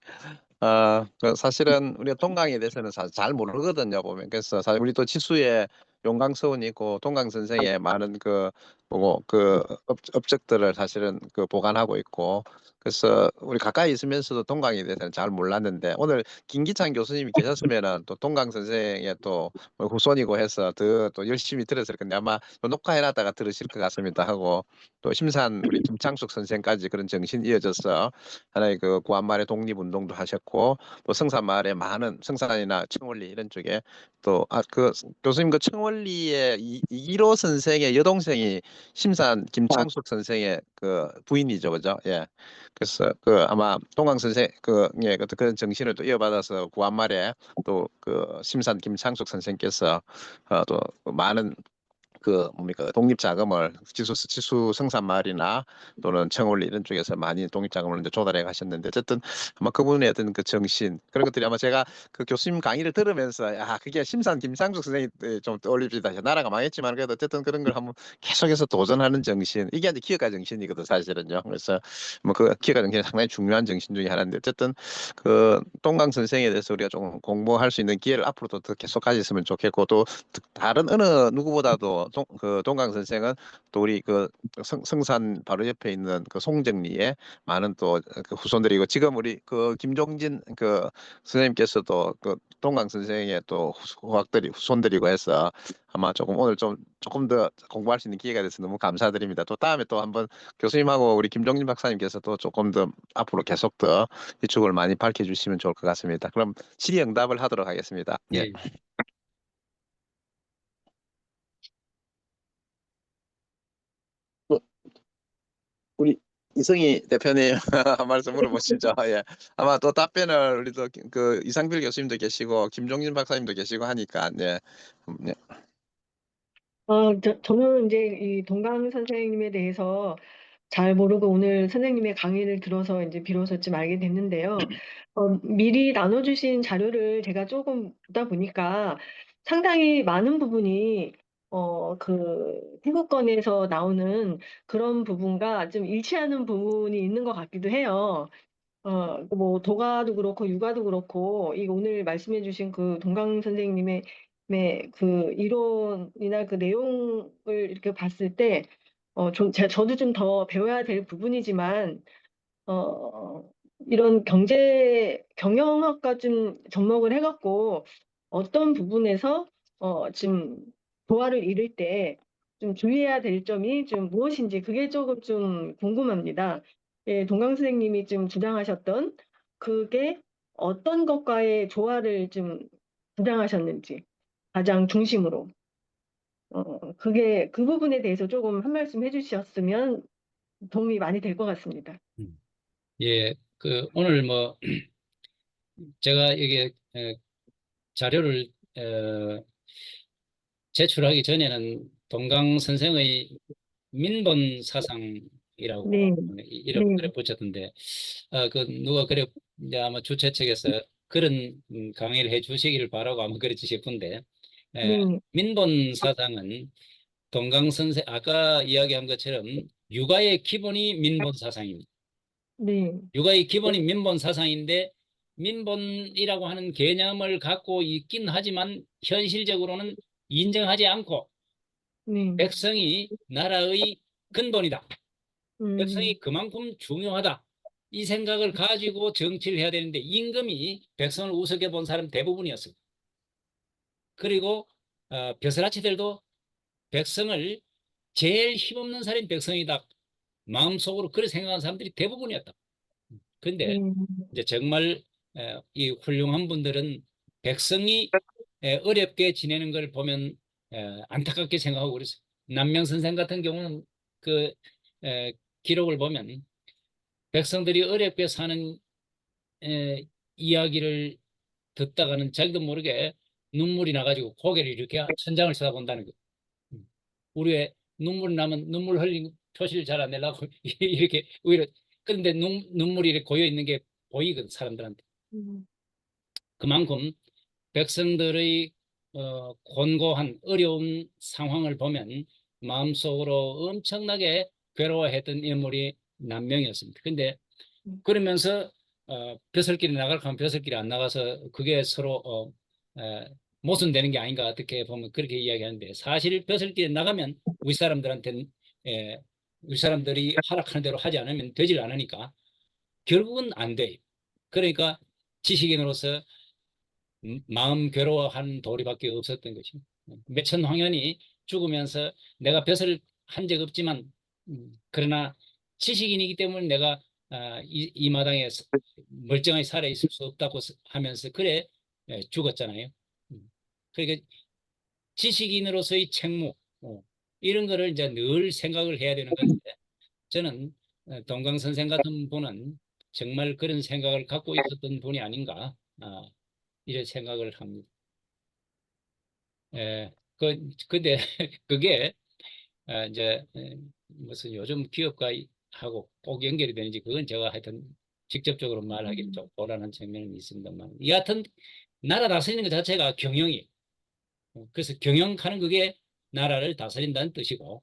사실은 우리가 동강에 대해서는 사실 잘 모르거든요, 보면. 그래서 사실 우리 또 지수에 용강서원이 있고 동강 선생의 많은 업적들을 사실은 보관하고 있고, 그래서 우리 가까이 있으면서도 동강에 대해서는 잘 몰랐는데 오늘 김기찬 교수님이 계셨으면은 또 동강 선생의 또 후손이고 해서 더 또 열심히 들었을 건데 아마 또 녹화해놨다가 들으실 것 같습니다 하고, 또 심산 우리 김창숙 선생까지 그런 정신이 이어져서 하나의 구한말의 독립운동도 하셨고, 또 성산마을에 많은 성산이나 청원리 이런 쪽에 또 교수님 청원리의 이로 선생의 여동생이 심산 김창숙 선생의 부인이죠, 그죠? 예. 그래서 아마 동강 선생 예, 그런 정신을 또 이어받아서 구한말에 또 심산 김창숙 선생께서 또 많은 그 뭡니까 독립 자금을 지수 생산 마을이나 또는 청원리 이런 쪽에서 많이 독립 자금을 이제 조달해 가셨는데 어쨌든 아마 그분의 어떤 그 정신 그런 것들이 아마 제가 그 교수님 강의를 들으면서 야 그게 심산 김상숙 선생이 좀 떠올립니다. 나라가 망했지만 그래도 어쨌든 그런 걸 한번 계속해서 도전하는 정신 이게 이제 기업가 정신이거든 사실은요. 그래서 뭐 그 기업가 정신이 상당히 중요한 정신 중에 하나인데 어쨌든 그 동강 선생에 대해서 우리가 좀 공부할 수 있는 기회를 앞으로도 더 계속 가졌으면 좋겠고 또 다른 어느 누구보다도 그 동강 선생은 또 우리 그 성산 바로 옆에 있는 그 송정리에 많은 또 그 후손들이고 지금 우리 그 김종진 그 선생님께서도 그 동강 선생의 또 후학들이 후손들이고 해서 아마 조금 오늘 좀 조금 더 공부할 수 있는 기회가 돼서 너무 감사드립니다. 또 다음에 또 한번 교수님하고 우리 김종진 박사님께서 또 조금 더 앞으로 계속 더 이쪽을 많이 밝혀주시면 좋을 것 같습니다. 그럼 질의응답을 하도록 하겠습니다. 예. 예. 우리 이성희 대표님 한 말씀 물어보시죠. 예. 아마 또 답변을 우리 또 그 이상필 교수님도 계시고 김종진 박사님도 계시고 하니까 예. 예. 저는 이제 이 동강 선생님에 대해서 잘 모르고 오늘 선생님의 강의를 들어서 이제 비로소 좀 알게 됐는데요. 미리 나눠주신 자료를 제가 조금 보다 보니까 상당히 많은 부분이 그 태국권에서 나오는 그런 부분과 좀 일치하는 부분이 있는 것 같기도 해요. 뭐 도가도 그렇고 육아도 그렇고 이 오늘 말씀해 주신 그 동강 선생님의 그 이론이나 그 내용을 이렇게 봤을 때 저도 좀 더 배워야 될 부분이지만 어 이런 경영학과 좀 접목을 해 갖고 어떤 부분에서 좀 조화를 이룰 때 좀 주의해야 될 점이 좀 무엇인지 그게 조금 좀 궁금합니다. 예, 동강 선생님이 좀 주장하셨던 그게 어떤 것과의 조화를 좀 주장하셨는지 가장 중심으로 그게 그 부분에 대해서 조금 한 말씀 해 주셨으면 도움이 많이 될 것 같습니다. 예, 그 오늘 뭐 제가 이게 자료를 제출하기 전에는 동강 선생의 민본 사상이라고 네. 이름 네. 그래 붙였던데 그 누가 그래 이제 아마 주최 측에서 그런 강의를 해 주시기를 바라고 아마 그랬지 싶은데 네. 민본 사상은 동강 선생 아까 이야기한 것처럼 육아의 기본이 민본 사상입니다. 네. 육아의 기본이 민본 사상인데 민본이라고 하는 개념을 갖고 있긴 하지만 현실적으로는 인정하지 않고 네. 백성이 나라의 근본이다. 음. 백성이 그만큼 중요하다. 이 생각을 가지고 정치를 해야 되는데 임금이 백성을 우습게 본 사람 대부분이었습니다. 그리고 벼슬아치들도 백성을 제일 힘없는 사람이 백성이다. 마음속으로 그렇게 생각하는 사람들이 대부분이었다. 근데 네. 이제 정말 이 훌륭한 분들은 백성이 어렵게 지내는 걸 보면 안타깝게 생각하고 그랬어요. 남명 선생 같은 경우는 그 기록을 보면 백성들이 어렵게 사는 이야기를 듣다가는 자기도 모르게 눈물이 나가지고 고개를 이렇게 천장을 쳐다본다는 거예요. 우리 왜 눈물 나면 눈물 흘린 표시를 잘 안 내려고 이렇게 오히려 그런데 눈물이 이렇게 고여 있는 게 보이거든 사람들한테. 음. 그만큼 백성들의 곤고한 어려운 상황을 보면 마음속으로 엄청나게 괴로워했던 인물이 남명이었습니다. 근데 그러면서 벼슬길에 나갈 하면 벼슬길에 안 나가서 그게 서로 모순되는 게 아닌가 어떻게 보면 그렇게 이야기하는데 사실 벼슬길에 나가면 우리 사람들한테는 우리 사람들이 허락하는 대로 하지 않으면 되질 않으니까 결국은 안 돼요. 그러니까 지식인으로서 마음 괴로워하는 도리밖에 없었던 것이죠. 매천황현이 죽으면서 내가 벼슬을 한 적 없지만 그러나 지식인이기 때문에 내가 이 마당에 멀쩡하게 살아 있을 수 없다고 하면서 그래 죽었잖아요. 그러니까 지식인으로서의 책무 이런 거를 이제 늘 생각을 해야 되는 건데 저는 동강 선생 같은 분은 정말 그런 생각을 갖고 있었던 분이 아닌가 이런 생각을 합니다. 근데 그게 이제 무슨 요즘 기업가 하고 꼭 연결이 되는지 그건 제가 하여튼 직접적으로 말하기는 좀 곤란한 측면은 있습니다만, 여하튼 나라 다스리는 것 자체가 경영이, 그래서 경영하는 그게 나라를 다스린다는 뜻이고,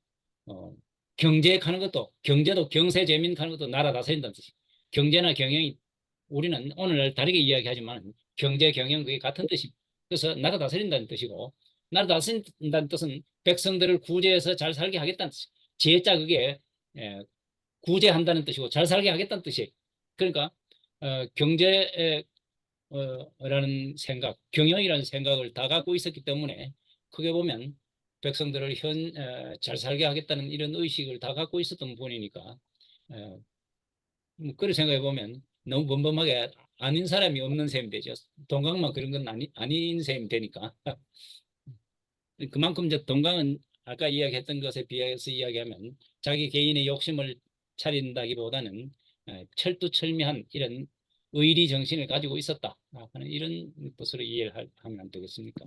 경제하는 것도, 경제도 경세재민하는 것도 나라 다스린다는 뜻이. 경제나 경영이 우리는 오늘날 다르게 이야기하지만 경제 경영 그게 같은 뜻입니다. 그래서 나라 다스린다는 뜻이고, 나라 다스린다는 뜻은 백성들을 구제해서 잘 살게 하겠다는 뜻. 지혜자 그게 구제한다는 뜻이고 잘 살게 하겠다는 뜻이에요. 그러니까 경제 라는 생각, 경영이라는 생각을 다 갖고 있었기 때문에 크게 보면 백성들을 잘 살게 하겠다는 이런 의식을 다 갖고 있었던 분이니까 뭐 그런 생각해 보면 너무 범범하게 아닌 사람이 없는 셈이 되죠. 동강만 그런 건 아닌 셈이 되니까. 그만큼 이제 동강은 아까 이야기했던 것에 비해서 이야기하면 자기 개인의 욕심을 차린다기보다는 철두철미한 이런 의리 정신을 가지고 있었다 하는 이런 것으로 이해를 하면 안 되겠습니까?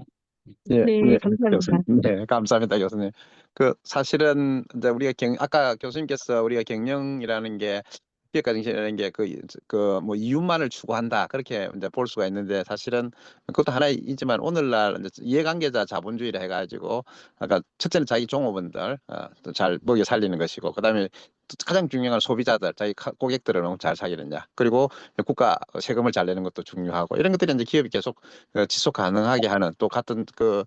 예, 네, 예, 감사합니다. 교수님. 네, 감사합니다, 교수님. 그 사실은 이제 우리가 아까 교수님께서 우리가 경영이라는 게 기업가 정신이라는 게 뭐 이윤만을 추구한다 그렇게 이제 볼 수가 있는데 사실은 그것도 하나이지만 오늘날 이제 이해관계자 자본주의를 해가지고 아까 첫째는 자기 종업원들 또 잘 먹여 살리는 것이고 그다음에 또 가장 중요한 소비자들 자기 고객들을 너무 잘 사귀느냐 그리고 국가 세금을 잘 내는 것도 중요하고 이런 것들이 이제 기업이 계속 지속 가능하게 하는 또 같은 그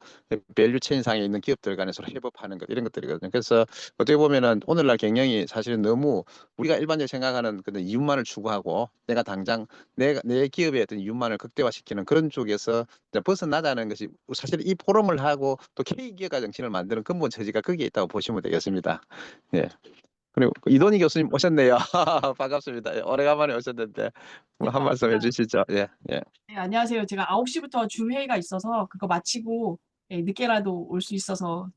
밸류 체인상에 있는 기업들 간에 서로 협업하는 것 이런 것들이거든요. 그래서 어떻게 보면은 오늘날 경영이 사실은 너무 우리가 일반적으로 생각하는 그런 이윤만을 추구하고 내가 당장 내 기업의 어떤 이윤만을 극대화시키는 그런 쪽에서 이제 벗어나자는 것이 사실 이 포럼을 하고 또 K기업가 정신을 만드는 근본 처지가 거기에 있다고 보시면 되겠습니다. 예. 그리고 이돈희 교수님 오셨네요. 반갑습니다. 예, 오래간만에 오셨는데 네, 한 말씀 반갑습니다. 해주시죠. 예, 예. 네, 안녕하세요. 제가 9시부터 주회의가 있어서 그거 마치고 늦게라도 올 수 있어서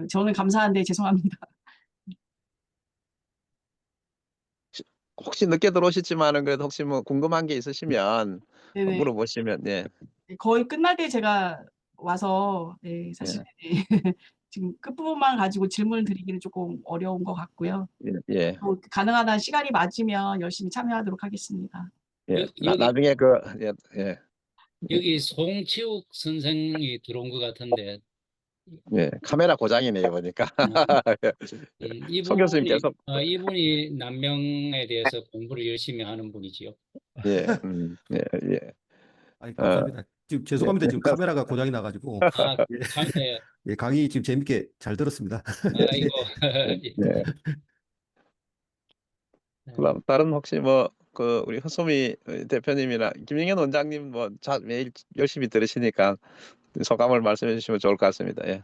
저는 감사한데 죄송합니다. 혹시 늦게 들어오셨지만은 그래도 혹시 뭐 궁금한 게 있으시면 네네. 물어보시면 예, 거의 끝날 때 제가 와서 사실 지금 끝부분만 가지고 질문을 드리기는 조금 어려운 것 같고요. 예, 예, 또 가능하다는 시간이 맞으면 열심히 참여하도록 하겠습니다. 예. 여기 나중에 예, 예, 여기 송치욱 선생이 들어온 것 같은데 예. 카메라 고장이네요 보니까. 송 교수님 이분이 계속 이분이 남명에 대해서 공부를 열심히 하는 분이지요. 예, 예, 예. 아니, 어, 감사합니다. 지금 죄송합니다. 예, 지금 카메라가 고장이 나가지고 예, 예, 예, 강의 지금 재밌게 잘 들었습니다. 아이고. 예. 그럼 다른 혹시 뭐 그 우리 허소미 대표님이나 김영현 원장님 뭐 매일 열심히 들으시니까 소감을 말씀해 주시면 좋을 것 같습니다. 예.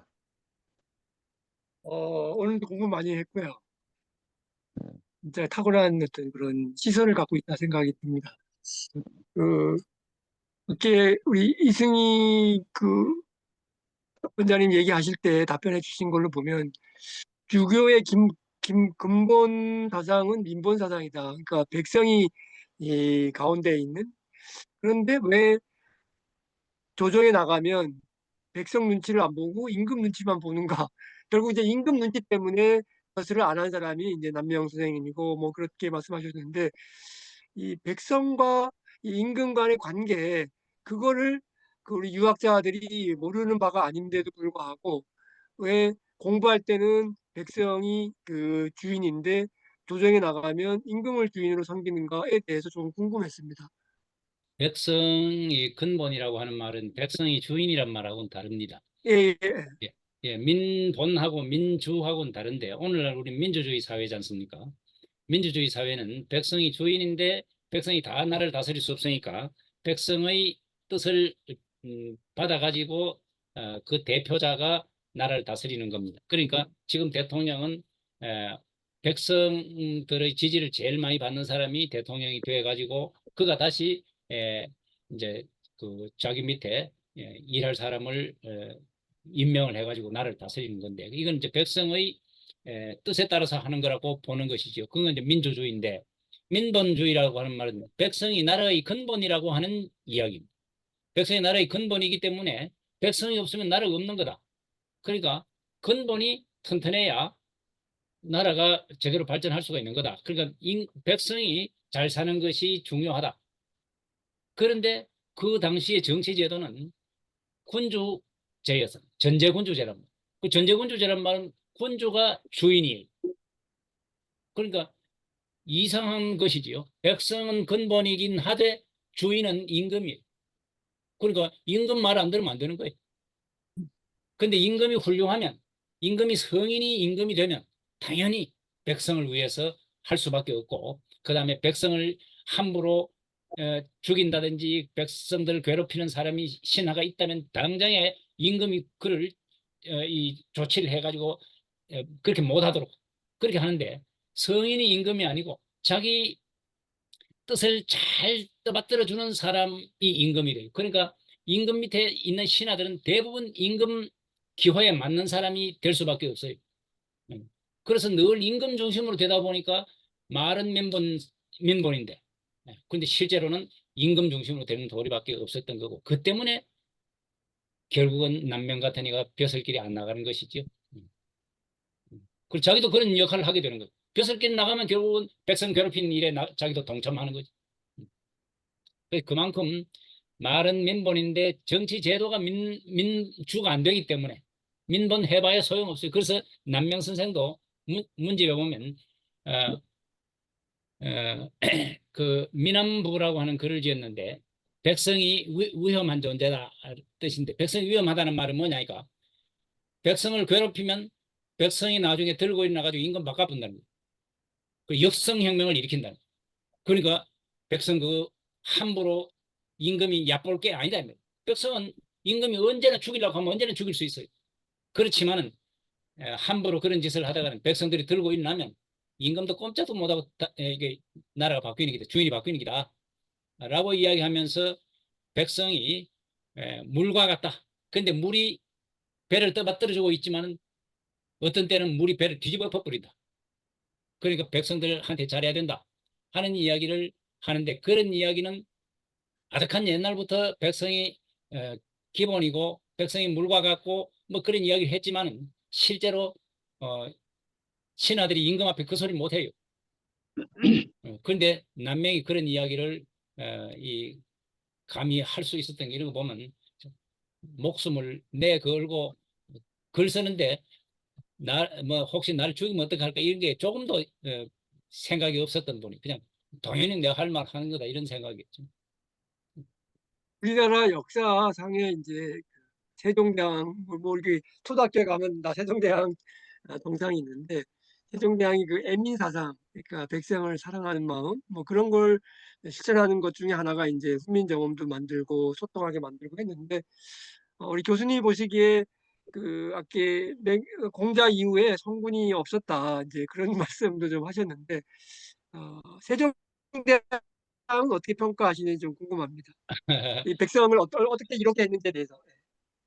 오늘도 공부 많이 했고요. 진짜 탁월한 어떤 그런 시선을 갖고 있다 생각이 듭니다. 그, 어떻게 우리 이승희 그 원장님 얘기하실 때 답변해 주신 걸로 보면 유교의 근본 사상은 민본 사상이다. 그러니까 백성이 이 가운데 있는 그런데 왜 조정에 나가면 백성 눈치를 안 보고 임금 눈치만 보는가? 결국 이제 임금 눈치 때문에 것을 안 한 사람이 이제 남명 선생님이고 뭐 그렇게 말씀하셨는데 이 백성과 이 임금 간의 관계 그거를 그 우리 유학자들이 모르는 바가 아닌데도 불구하고 왜 공부할 때는 백성이 그 주인인데 조정에 나가면 임금을 주인으로 섬기는가에 대해서 좀 궁금했습니다. 백성이 근본이라고 하는 말은 백성이 주인이란 말하고는 다릅니다. 예, 민본하고 민주하고는 다른데 오늘날 우리 민주주의 사회지 않습니까? 민주주의 사회는 백성이 주인인데 백성이 다 나라를 다스릴 수 없으니까 백성의 뜻을 받아가지고 그 대표자가 나라를 다스리는 겁니다. 그러니까 지금 대통령은 백성들의 지지를 제일 많이 받는 사람이 대통령이 돼가지고 그가 다시 이제 그 자기 밑에 일할 사람을 임명을 해가지고 나라를 다스리는 건데 이건 이제 백성의 뜻에 따라서 하는 거라고 보는 것이죠. 그건 이제 민주주의인데 민본주의라고 하는 말은 백성이 나라의 근본이라고 하는 이야기입니다. 백성이 나라의 근본이기 때문에 백성이 없으면 나라가 없는 거다. 그러니까 근본이 튼튼해야 나라가 제대로 발전할 수가 있는 거다. 그러니까 백성이 잘 사는 것이 중요하다. 그런데 그 당시의 정치 제도는 군주제였어. 전제군주제란 말. 그 전제군주제란 말은 군주가 주인이에요. 그러니까 이상한 것이지요. 백성은 근본이긴 하되 주인은 임금이에요. 그러니까 임금 말 안 들으면 안 되는 거예요. 근데 임금이 훌륭하면, 임금이 성인이 임금이 되면 당연히 백성을 위해서 할 수밖에 없고, 그 다음에 백성을 함부로 죽인다든지 백성들을 괴롭히는 사람이 신하가 있다면 당장에 임금이 그를 이 조치를 해가지고 그렇게 못하도록 그렇게 하는데, 성인이 임금이 아니고 자기 뜻을 잘 떠받들어주는 사람이 임금이 돼요. 그러니까 임금 밑에 있는 신하들은 대부분 임금 기호에 맞는 사람이 될 수밖에 없어요. 그래서 늘 임금 중심으로 되다 보니까 말은 민본인데, 근데 실제로는 임금 중심으로 되는 도리밖에 없었던 거고, 그 때문에 결국은 남명 같은 이가 벼슬길이 안 나가는 것이죠. 그리고 자기도 그런 역할을 하게 되는 거예요. 벼슬길 나가면 결국은 백성 괴롭히는 일에 자기도 동참하는 거죠. 그만큼 말은 민본인데 정치 제도가 민주가 안 되기 때문에 민본 해봐야 소용없어요. 그래서 남명 선생도 문집에 보면 그 민함부라고 하는 글을 지었는데, 백성이 위험한 존재다 뜻인데, 백성이 위험하다는 말은 뭐냐니까, 백성을 괴롭히면 백성이 나중에 들고 일어나가지고 임금 바꿔본다는 거예요. 그 역성혁명을 일으킨다는 거예요. 그러니까 백성 그 함부로 임금이 얕볼 게 아니다. 백성은 임금이 언제나 죽이려고 하면 언제나 죽일 수 있어요. 그렇지만은 함부로 그런 짓을 하다가는 백성들이 들고 일어나면 임금도 꼼짝도 못하고 이게 나라가 바뀌는 기다, 주인이 바뀌는 기다 라고 이야기하면서 백성이 물과 같다. 근데 물이 배를 떠받들어주고 있지만은 어떤 때는 물이 배를 뒤집어 엎어버린다. 그러니까 백성들한테 잘해야 된다 하는 이야기를 하는데, 그런 이야기는 아득한 옛날부터 백성이 기본이고 백성이 물과 같고 뭐 그런 이야기를 했지만은 실제로 신하들이 임금 앞에 그 소리 못 해요. 그런데 남명이 그런 이야기를 이 감히 할 수 있었던 게, 이런 거 보면 목숨을 내걸고 글 쓰는데 뭐 혹시 나를 죽이면 어떡할까 이런 게 조금도 생각이 없었던 분이 그냥 당연히 내가 할 말 하는 거다 이런 생각이었죠. 우리나라 역사상에 이제 그 세종대왕 뭐 이렇게 초등학교에 가면 나 세종대왕 동상이 있는데, 세종대왕이 그 애민사상, 그러니까 백성을 사랑하는 마음 뭐 그런 걸 실천하는 것 중에 하나가 이제 훈민정음도 만들고 소통하게 만들고 했는데, 우리 교수님이 보시기에 그 악기 공자 이후에 성군이 없었다 이제 그런 말씀도 좀 하셨는데, 세종대왕은 어떻게 평가하시는지 좀 궁금합니다. 이 백성을 어떻게 이렇게 했는지에 대해서.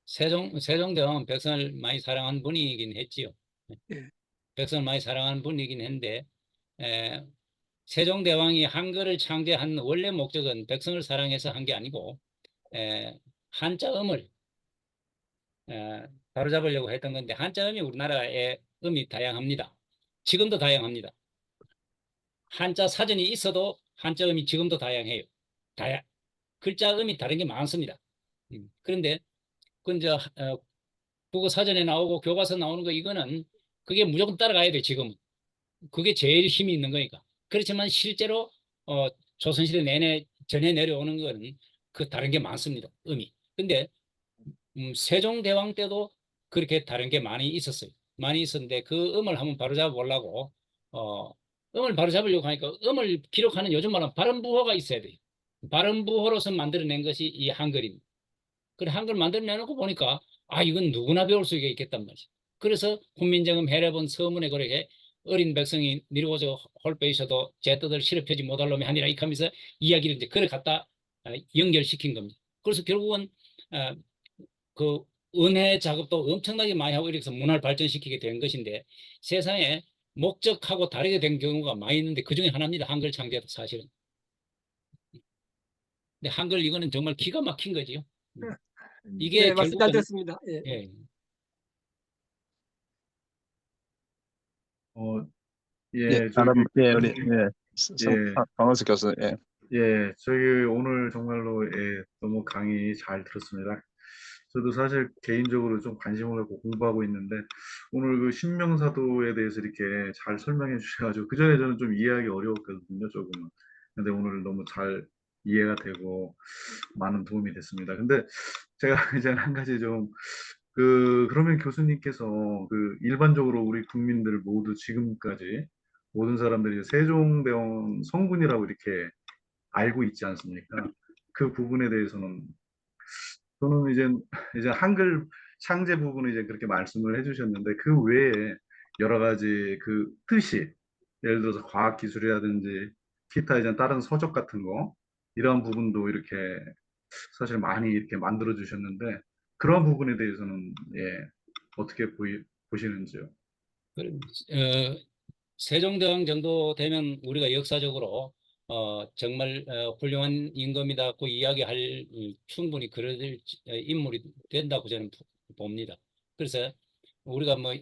세종대왕은 백성을 많이 사랑한 분이긴 했지요. 예. 백성을 많이 사랑하는 분이긴 했는데, 세종대왕이 한글을 창제한 원래 목적은 백성을 사랑해서 한 게 아니고 한자음을 바로잡으려고 했던 건데, 한자음이 우리나라의 음이 다양합니다. 지금도 다양합니다. 한자 사전이 있어도 한자음이 지금도 다양해요. 글자음이 다른 게 많습니다. 그런데 그 이제 국어 사전에 나오고 교과서 나오는 거, 이거는 그게 무조건 따라가야 돼. 지금은 그게 제일 힘이 있는 거니까. 그렇지만 실제로 조선시대 내내 전해 내려오는 거는 그 다른 게 많습니다. 음이. 근데 세종대왕 때도 그렇게 다른 게 많이 있었어요. 많이 있었는데 그 음을 한번 바로잡아 보려고 음을 바로잡으려고 하니까, 음을 기록하는 요즘 말하면 발음부호가 있어야 돼요. 발음부호로서 만들어낸 것이 이 한글입니다. 그래 한글 만들어내놓고 보니까 이건 누구나 배울 수 있겠단 말이죠. 그래서 훈민정음 해례본 서문에 그렇게 어린 백성이 니르고저 홀빼이셔도 제 뜻을 실업하지 못할 놈이 아니라 이렇게 하면서 이야기를 이제 그래 갖다 연결시킨 겁니다. 그래서 결국은 그 은혜 작업도 엄청나게 많이 하고 이렇게 해서 문화를 발전시키게 된 것인데, 세상에 목적하고 다르게 된 경우가 많이 있는데 그 중에 하나입니다. 한글 창제도 사실은. 근데 한글 이거는 정말 기가 막힌 거지요. 이게 네, 말씀 잘 결국은 들었습니다. 예. 예, 예, 다른, 우리, 예, 박원석 교수, 저희 오늘 정말로 너무 강의 잘 들었습니다. 저도 사실 개인적으로 좀 관심을 갖고 공부하고 있는데 오늘 그 신명사도에 대해서 이렇게 잘 설명해 주셔가지고 그전에 저는 좀 이해하기 어려웠거든요, 조금은. 근데 오늘 너무 잘 이해가 되고 많은 도움이 됐습니다. 근데 제가 이제 한 가지 좀 그러면 교수님께서 일반적으로 우리 국민들 모두 지금까지 모든 사람들이 세종대왕 성군이라고 이렇게 알고 있지 않습니까? 그 부분에 대해서는 저는 이제 한글 창제 부분을 이제 그렇게 말씀을 해주셨는데 그 외에 여러 가지 그 뜻이 예를 들어서 과학기술이라든지 기타 이제 다른 서적 같은 거 이런 부분도 이렇게 사실 많이 이렇게 만들어 주셨는데 그런 부분에 대해서는 어떻게 보시는지요? 세종대왕 정도 되면 우리가 역사적으로 정말 훌륭한 임금이다 고 이야기할 충분히 그럴 인물이 된다고 저는 봅니다. 그래서 우리가 뭐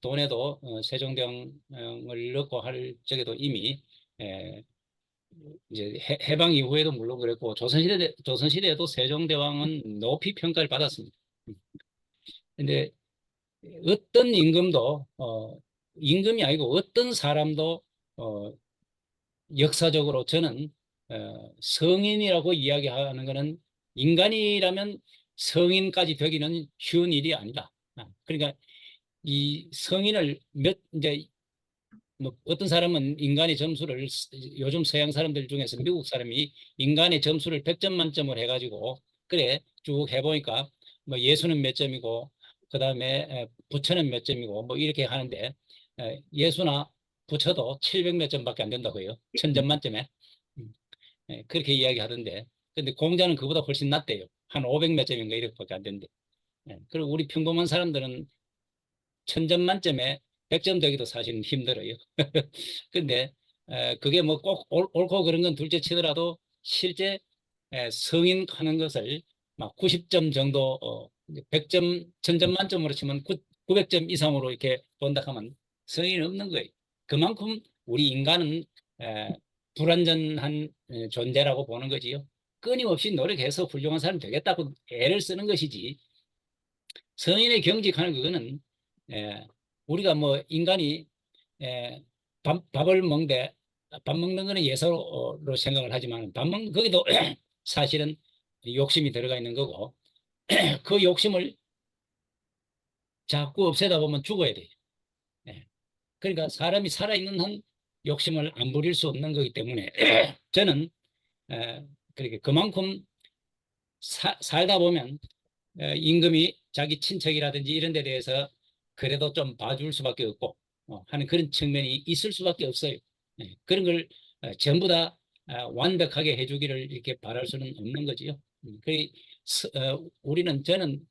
돈에도 세종대왕을 넣고 할 적에도 이미 이제 해방 이후에도 물론 그랬고 조선시대에도 세종대왕은 높이 평가를 받았습니다. 근데 어떤 임금도 임금이 아니고 어떤 사람도 역사적으로 저는 성인이라고 이야기하는 것은 인간이라면 성인까지 되기는 쉬운 일이 아니다. 그러니까 이 성인을 이제 뭐 어떤 사람은 인간의 점수를 요즘 서양 사람들 중에서 미국 사람이 인간의 점수를 100점 만점을 해가지고 그래 쭉 해보니까 뭐 예수는 몇 점이고 그 다음에 부처는 몇 점이고 뭐 이렇게 하는데 예수나 부처도 700 몇 점밖에 안 된다고 해요. 1000점 만점에. 그렇게 이야기하던데 근데 공자는 그보다 훨씬 낮대요. 한 500 몇 점인가 이렇게밖에 안 된대. 그리고 우리 평범한 사람들은 1000점 만점에 100점 되기도 사실은 힘들어요. 근데 그게 뭐 꼭 옳고 그런 건 둘째 치더라도 실제 성인 하는 것을 막 90점 정도 100점 1000점 만점으로 치면 900점 이상으로 이렇게 본다 하면 성인이 없는 거예요. 그만큼 우리 인간은 불완전한 존재라고 보는 거지요. 끊임없이 노력해서 훌륭한 사람이 되겠다고 애를 쓰는 것이지 성인의 경직하는 그거는 우리가 뭐 인간이 밥을 먹는데 밥 먹는 거는 예사로 생각을 하지만 밥 먹는 거기도 사실은 욕심이 들어가 있는 거고 그 욕심을 자꾸 없애다 보면 죽어야 돼요. 그러니까 사람이 살아있는 한 욕심을 안 부릴 수 없는 거기 때문에 저는 그렇게 그만큼 살다 보면 임금이 자기 친척이라든지 이런 데 대해서 그래도 좀 봐줄 수밖에 없고 하는 그런 측면이 있을 수밖에 없어요. 그런 걸 전부 다 완벽하게 해주기를 이렇게 바랄 수는 없는 거지요. 저는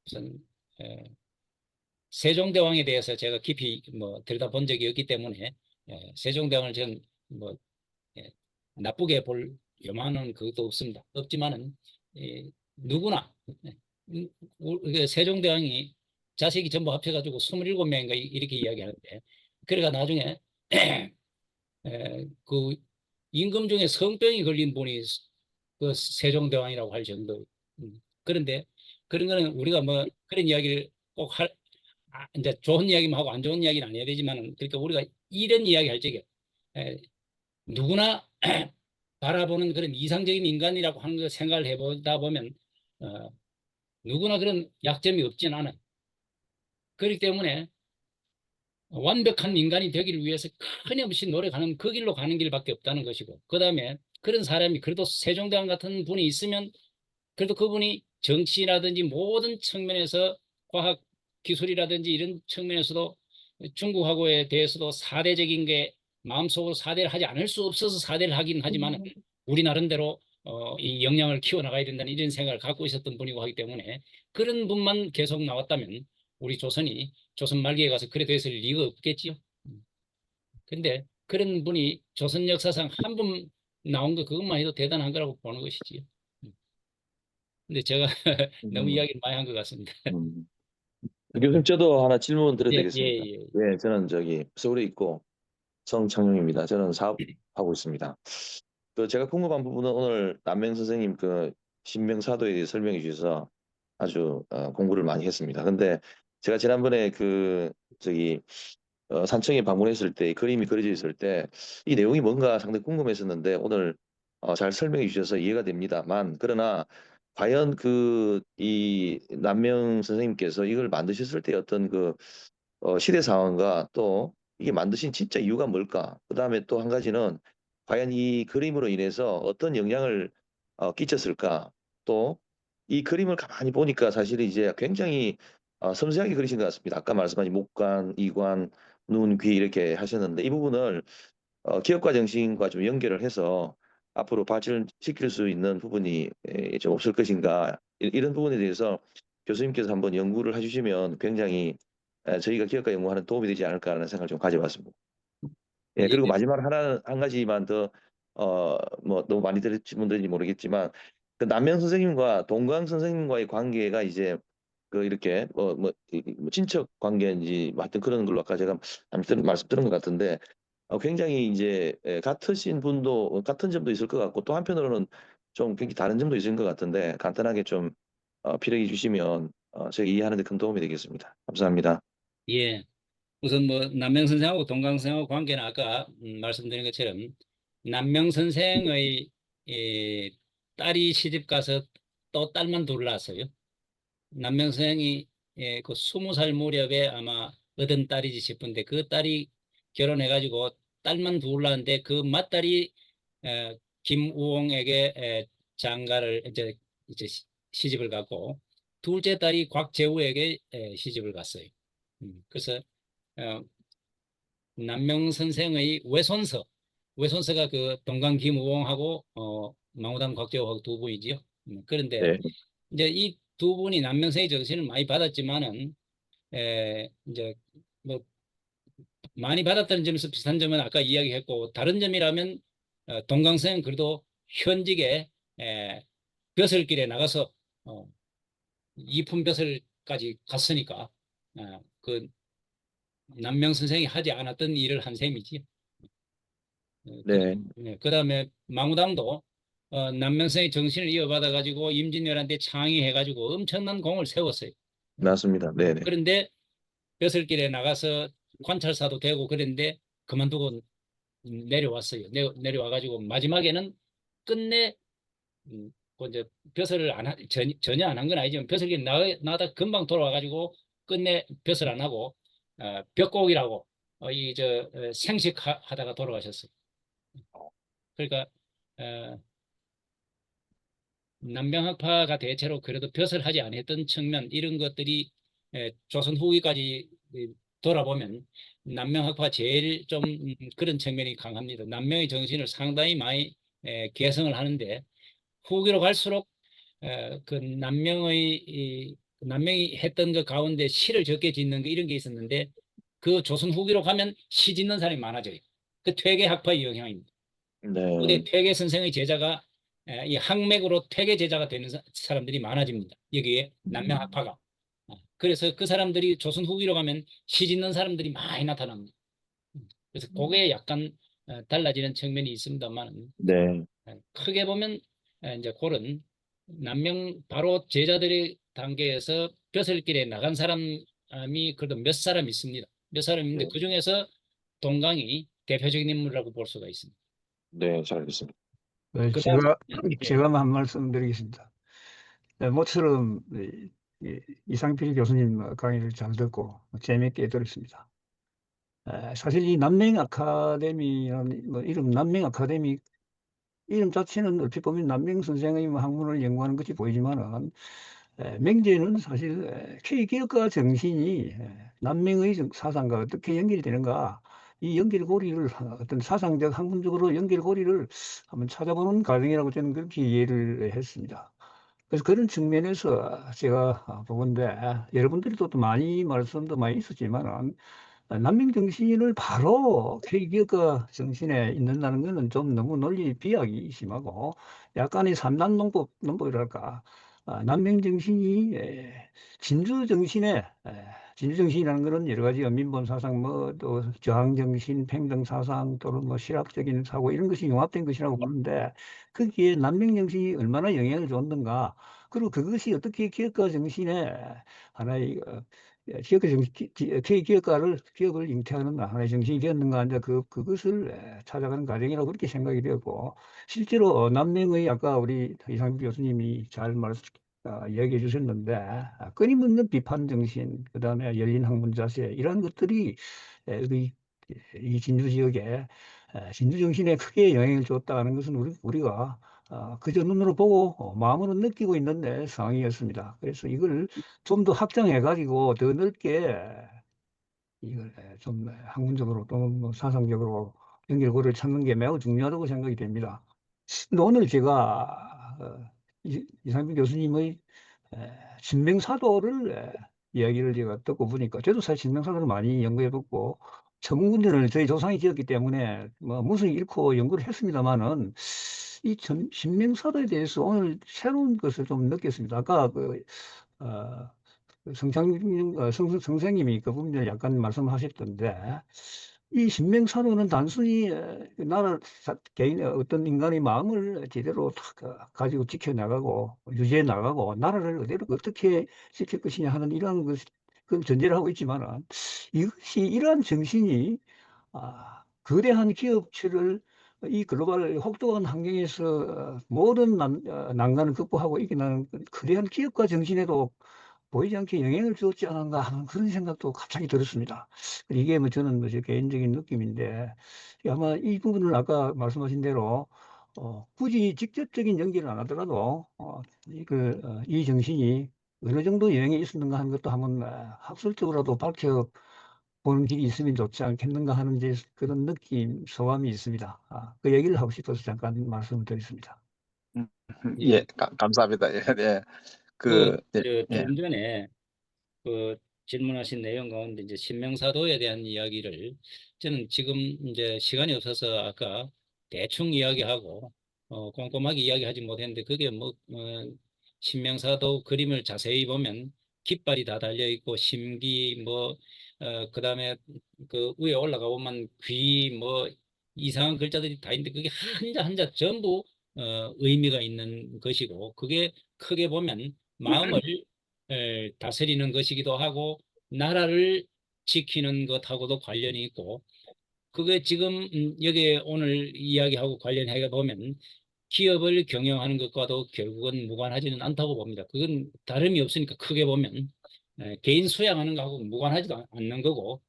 무슨 세종대왕에 대해서 제가 깊이 뭐 들여다본 적이 없기 때문에 세종대왕을 저는 뭐 나쁘게 볼 요만한 그것도 없습니다. 없지만은 누구나 세종대왕이 자식이 전부 합쳐가지고 27명인가 이렇게 이야기하는데 그러니까 나중에 그 임금 중에 성병이 걸린 분이 그 세종대왕이라고 할 정도. 그런데 그런 거는 우리가 뭐 그런 이야기를 꼭 이제 좋은 이야기만 하고 안 좋은 이야기는 안 해야 되지만 그러니까 우리가 이런 이야기 할 적에 누구나 바라보는 그런 이상적인 인간이라고 하는 걸 생각을 해보다 보면 누구나 그런 약점이 없진 않아요. 그렇기 때문에 완벽한 인간이 되기를 위해서 끊임없이 노력하는 그 길로 가는 길밖에 없다는 것이고 그 다음에 그런 사람이 그래도 세종대왕 같은 분이 있으면 그래도 그분이 정치라든지 모든 측면에서 과학 기술이라든지 이런 측면에서도 중국하고에 대해서도 사대적인 게 마음속으로 사대를 하지 않을 수 없어서 사대를 하긴 하지만 우리 나름대로 이 역량을 키워나가야 된다는 이런 생각을 갖고 있었던 분이고 하기 때문에 그런 분만 계속 나왔다면 우리 조선이 조선 말기에 가서 그래 됐을 리가 없겠지요. 근데 그런 분이 조선 역사상 한 분 나온 거 그것만 해도 대단한 거라고 보는 것이지요. 근데 제가 너무 이야기를 많이 한 것 같습니다. 교수님, 저도 하나 질문 드려도 예, 예, 되겠습니까? 예. 예, 저는 서울에 있고 성창용입니다. 저는 사업하고 있습니다. 제가 궁금한 부분은 오늘 남명 선생님 신명사도에 대해 설명해 주셔서 아주 공부를 많이 했습니다. 근데 제가 지난번에 산청에 방문했을 때 그림이 그려져 있을 때 이 내용이 뭔가 상당히 궁금했었는데 오늘 잘 설명해 주셔서 이해가 됩니다만, 그러나 과연 이 남명 선생님께서 이걸 만드셨을 때 어떤 시대 상황과 또 이게 만드신 진짜 이유가 뭘까? 그다음에 또 한 가지는 과연 이 그림으로 인해서 어떤 영향을 끼쳤을까? 또 이 그림을 가만히 보니까 사실 이제 굉장히 섬세하게 그리신 것 같습니다. 아까 말씀하신 목관, 이관, 눈, 귀 이렇게 하셨는데 이 부분을 기업가 정신과 좀 연결을 해서 앞으로 발전시킬 수 있는 부분이 좀 없을 것인가? 이런 부분에 대해서 교수님께서 한번 연구를 해주시면 굉장히 저희가 기업가 연구하는 도움이 되지 않을까라는 생각을 좀 가져봤습니다. 예, 그리고 예. 마지막 한 가지만 더, 뭐 너무 많이 들으신 분들인지 모르겠지만 남명 선생님과 동강 선생님과의 관계가 이제 이렇게 뭐 친척 관계인지 뭐 하여튼 그런 걸로 아까 제가 말씀 들은 것 같은데 굉장히 이제 같으신 분도 같은 점도 있을 것 같고 또 한편으로는 좀 굉장히 다른 점도 있을 것 같은데 간단하게 좀 피력해 주시면 제가 이해하는 데 큰 도움이 되겠습니다. 감사합니다. 예. 우선 뭐 남명 선생하고 동강 선생하고 관계는 아까 말씀드린 것처럼 남명 선생의 딸이 시집 가서 또 딸만 둘 낳았어요. 남명 선생이 그 20살 무렵에 아마 얻은 딸이지 싶은데 그 딸이 결혼해가지고 딸만 둘 낳았는데 그 맏딸이 김우홍에게 장가를 이제 시집을 갔고 둘째 딸이 곽재우에게 시집을 갔어요. 그래서 남명 선생의 외손서가 그 동강 김우홍하고 망우당 곽재우하고 두 분이지요. 그런데 네, 이제 이 두 분이 남명 선생의 정신을 많이 받았지만은 이제 뭐 많이 받았다는 점에서 비슷한 점은 아까 이야기했고 다른 점이라면 동강 선생은 그래도 현직에 벼슬길에 나가서 이품 벼슬까지 갔으니까 그 남명 선생이 하지 않았던 일을 한 셈이지. 네, 그다음에 망우당도 남명 선생의 정신을 이어받아 가지고 임진왜란때 창의해 가지고 엄청난 공을 세웠어요. 맞습니다. 네, 네, 그런데 벼슬길에 나가서 관찰사도 되고 그랬는데 그만두고 내려왔어요. 내려와 가지고 마지막에는 끝내 이제 벼슬을 전혀 안 한 건 아니지만 벼슬길에 나다 금방 돌아와 가지고 끝내 벼슬 안 하고 벽곡이라고 생식하다가 돌아가셨어요. 그러니까 남명학파가 대체로 그래도 벼슬 하지 않았던 측면 이런 것들이 조선 후기까지 돌아보면 남명학파 제일 좀 그런 측면이 강합니다. 남명의 정신을 상당히 많이 개성을 하는데 후기로 갈수록 그 남명이 했던 것 가운데 시를 적게 짓는 거 이런 게 있었는데 그 조선 후기로 가면 시 짓는 사람이 많아져요. 그 퇴계 학파의 영향입니다. 네, 퇴계 선생의 제자가 이 학맥으로 퇴계 제자가 되는 사람들이 많아집니다. 여기에 남명 학파가. 그래서 그 사람들이 조선 후기로 가면 시 짓는 사람들이 많이 나타납니다. 그래서 그게 약간 달라지는 측면이 있습니다만 네, 크게 보면 이제 그런 남명 바로 제자들의 단계에서 벼슬길에 나간 사람이 그래도 몇 사람 있습니다. 몇 사람 있는데 네, 그 중에서 동강이 대표적인 인물이라고 볼 수가 있습니다. 네, 잘 알겠습니다. 그다음 제가 한 말씀 드리겠습니다. 모처럼 이상필 교수님 강의를 잘 듣고 재미있게 들었습니다. 사실 이 남명 아카데미라는 남명 아카데미 이름 자체는 어찌 보면 남명 선생의 학문을 연구하는 것이 보이지만은 명제는 사실 K기업가 정신이 남명의 사상과 어떻게 연결이 되는가 이 연결고리를 어떤 사상적 학문적으로 연결고리를 한번 찾아보는 과정이라고 저는 그렇게 이해를 했습니다. 그래서 그런 측면에서 제가 보건데 여러분들이 또 많이 말씀도 많이 있었지만은 난민 정신을 바로 K기업가 정신에 있는다는 것은 좀 너무 논리 비약이 심하고 약간의 삼단 논법이랄까. 난민 정신이 진주 정신에 진주정신이라는 것은 여러 가지 연민본 사상, 뭐 또 저항정신, 평등사상 또는 뭐 실학적인 사고 이런 것이 융합된 것이라고 보는데 거기에 남명정신이 얼마나 영향을 줬는가 그리고 그것이 어떻게 기업가 정신의 하나의 기업가 정신, 기업을 잉태하는가 하나의 정신이 되었는가 하는데 그것을 찾아가는 과정이라고 그렇게 생각이 되었고 실제로 남명의 아까 우리 이상필 교수님이 잘 이야기해 주셨는데 끊임없는 비판 정신, 그다음에 열린 학문 자세 이런 것들이 이 진주 지역에 진주 정신에 크게 영향을 줬다는 것은 우리가 그저 눈으로 보고 마음으로 느끼고 있는 상황이었습니다. 그래서 이걸 좀 더 확장해 가지고 더 넓게 이걸 좀 학문적으로 또는 뭐 사상적으로 연결고리를 찾는 게 매우 중요하다고 생각이 됩니다. 근데 오늘 제가 이상빈 교수님의 신명사도를 이야기를 제가 듣고 보니까 저도 사실 신명사도를 많이 연구해봤고 천문군대를 저희 조상이 지었기 때문에 뭐 무슨 잃고 연구를 했습니다만은 이 신명사도에 대해서 오늘 새로운 것을 좀 느꼈습니다. 아까 어, 성생님이 그 부분을 약간 말씀하셨던데 이 신명사도는 단순히 나라 개인의 어떤 인간의 마음을 제대로 가지고 지켜나가고 유지해 나가고 나라를 어떻게 지킬 것이냐 하는 이러한 그 전제를 하고 있지만은 이것이 이러한 정신이 거대한 기업체를 이 글로벌 혹독한 환경에서 모든 난관을 극복하고 이겨나는 거대한 기업가 정신에도 보이지 않게 영향을 주었지 않았나 하는 그런 생각도 갑자기 들었습니다. 이게 뭐 저는 뭐 제 개인적인 느낌인데 아마 이 부분을 아까 말씀하신 대로 굳이 직접적인 연기를 안 하더라도 이 정신이 어느 정도 영향이 있었는가 하는 것도 한번 학술적으로라도 밝혀보는 길이 있으면 좋지 않겠는가 하는 이제 그런 느낌, 소감이 있습니다. 그 얘기를 하고 싶어서 잠깐 말씀을 드렸습니다. 예, 감사합니다. 예, 예. 예. 조금 전에 그 질문하신 내용 가운데 이제 신명사도에 대한 이야기를 저는 지금 이제 시간이 없어서 아까 대충 이야기하고 꼼꼼하게 이야기하지 못했는데 그게 뭐 신명사도 그림을 자세히 보면 깃발이 다 달려 있고 심기 뭐 그다음에 그 위에 올라가 보면 귀 뭐 이상한 글자들이 다 있는데 그게 한자 한자 전부 의미가 있는 것이고 그게 크게 보면 마음을 다스리는 것이기도 하고 나라를 지키는 것하고도 관련이 있고 그게 지금 여기 오늘 이야기하고 관련해 보면 기업을 경영하는 것과도 결국은 무관하지는 않다고 봅니다. 그건 다름이 없으니까 크게 보면 개인 수양하는 거하고 무관하지도 않는 거고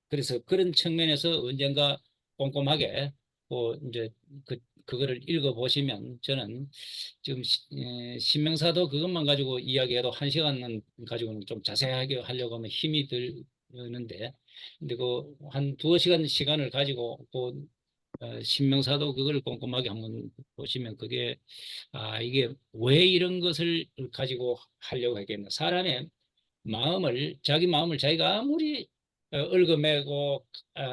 그래서 그런 측면에서 언젠가 꼼꼼하게 이제 그거를 읽어보시면 저는 지금 신명사도 그것만 가지고 이야기해도 1시간은 가지고는 좀 자세하게 하려고 하면 힘이 드는데 근데 그 한 2시간 시간을 가지고 신명사도 그걸 꼼꼼하게 한번 보시면 그게 이게 왜 이런 것을 가지고 하려고 했겠나 사람의 자기 마음을 자기가 아무리 얽어매고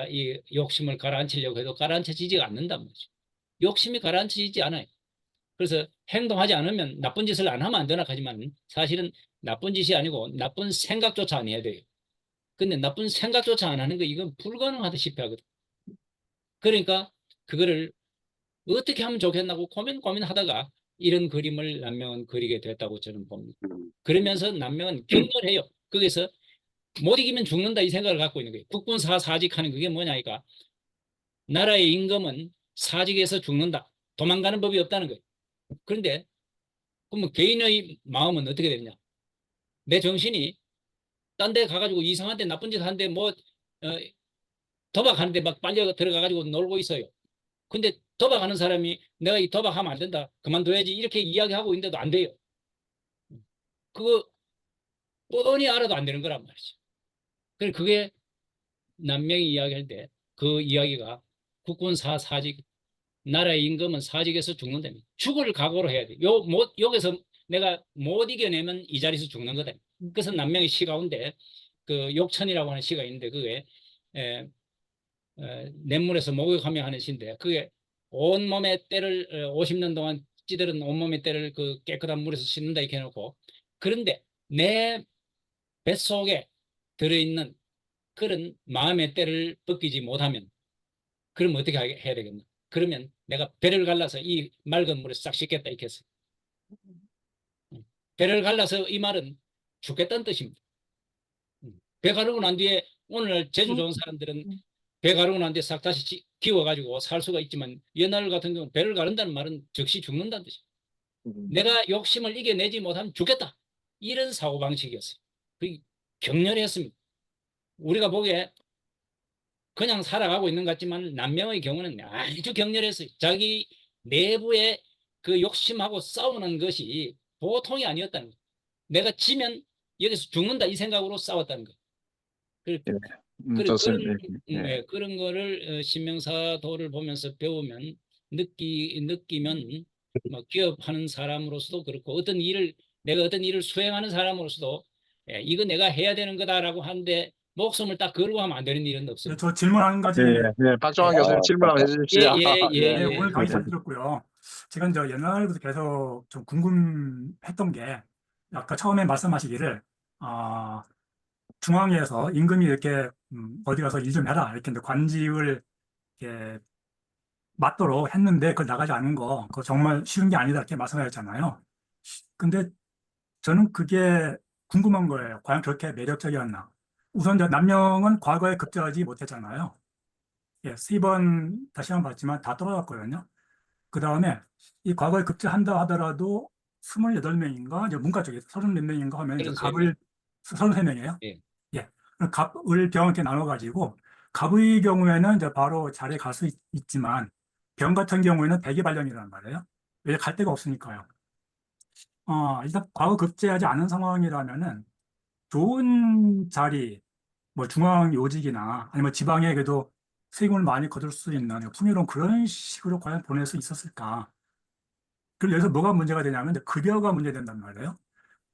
이 욕심을 가라앉히려고 해도 가라앉혀지지가 않는단 말이죠. 욕심이 가라앉히지 않아요. 그래서 행동하지 않으면 나쁜 짓을 안 하면 안 되나 하지만 사실은 나쁜 짓이 아니고 나쁜 생각조차 안 해야 돼요. 근데 나쁜 생각조차 안 하는 거 이건 불가능하다시피 하거든. 그러니까 그거를 어떻게 하면 좋겠나고 고민하다가 이런 그림을 남명은 그리게 됐다고 저는 봅니다. 그러면서 남명은 격렬해요. 거기서 못 이기면 죽는다 이 생각을 갖고 있는 거예요. 국군사 사직하는 그게 뭐냐니까 나라의 임금은 사직에서 죽는다. 도망가는 법이 없다는 거예요. 그런데 그러면 개인의 마음은 어떻게 되느냐? 내 정신이 딴 데 가가지고 이상한 데 나쁜 짓 하는데 도박하는데 막 빨려 들어가가지고 놀고 있어요. 근데 도박하는 사람이 내가 이 도박하면 안 된다. 그만둬야지 이렇게 이야기하고 있는데도 안 돼요. 그거 뻔히 알아도 안 되는 거란 말이죠. 그래서 그게 남명이 이야기할 때 그 이야기가 국군사 사직 나라의 임금은 사직에서 죽는다며. 죽을 각오로 해야 돼. 여기서 내가 못 이겨내면 이 자리에서 죽는 거다. 그래서 남명의 시 가운데 그 욕천이라고 하는 시가 있는데 그게 냇물에서 목욕하며 하는 시인데 그게 온몸에 때를 50년 동안 찌들은 온몸의 때를 그 깨끗한 물에서 씻는다 이렇게 해놓고 그런데 내 뱃속에 들어있는 그런 마음의 때를 벗기지 못하면 그럼 어떻게 해야 되겠나? 그러면 내가 배를 갈라서 이 맑은 물에 싹 씻겠다 이렇게 했어요. 배를 갈라서 이 말은 죽겠다는 뜻입니다. 배 가르고 난 뒤에 오늘날 재주 좋은 사람들은 배 가르고 난 뒤에 싹 다시 키워가지고 살 수가 있지만 옛날 같은 경우는 배를 가른다는 말은 즉시 죽는다는 뜻이에요. 내가 욕심을 이겨내지 못하면 죽겠다. 이런 사고방식이었어요. 그게 격렬했습니다. 우리가 보기에 그냥 살아가고 있는 것 같지만 남명의 경우는 아주 격렬했어요. 자기 내부에 그 욕심하고 싸우는 것이 보통이 아니었다는 거예요. 내가 지면 여기서 죽는다 이 생각으로 싸웠다는 거예요. 좋습니다. 그런 거를 신명사도를 보면서 배우면 느끼면 뭐 기업하는 사람으로서도 그렇고 내가 어떤 일을 수행하는 사람으로서도 이거 내가 해야 되는 거다라고 하는데 목숨을 딱 걸고 하면 안 되는 일은 없어요. 저 질문 한 가지. 박종환 교수님 질문 한번 해주십시오. 네, 오늘 강의 잘 들었고요. 제가 이제 옛날부터 계속 좀 궁금했던 게 아까 처음에 말씀하시기를 중앙에서 임금이 이렇게 어디 가서 일 좀 해라 이렇게 관직을 이렇게 맡도록 했는데 그걸 나가지 않은 거 그거 정말 쉬운 게 아니다 이렇게 말씀하셨잖아요. 근데 저는 그게 궁금한 거예요. 과연 그렇게 매력적이었나? 우선 남명은 과거에 급제하지 못했잖아요. 예, 3번 다시 한번 봤지만 다 떨어졌거든요. 그 다음에 이 과거에 급제한다 하더라도 28명인가 이제 문과 쪽에 30몇 명인가 하면 이제 갑을 33명이에요. 예. 예. 갑을 병 이렇게 나눠가지고 갑의 경우에는 이제 바로 자리에 갈 수 있지만 병 같은 경우에는 대기발령이란 말이에요. 왜 갈 데가 없으니까요. 일단 과거 급제하지 않은 상황이라면은 좋은 자리, 뭐 중앙 요직이나 아니면 지방에 그래도 세금을 많이 거둘 수 있는 풍요로운 그런 식으로 과연 보낼 수 있었을까? 그리고 여기서 뭐가 문제가 되냐면 이제 급여가 문제된단 말이에요.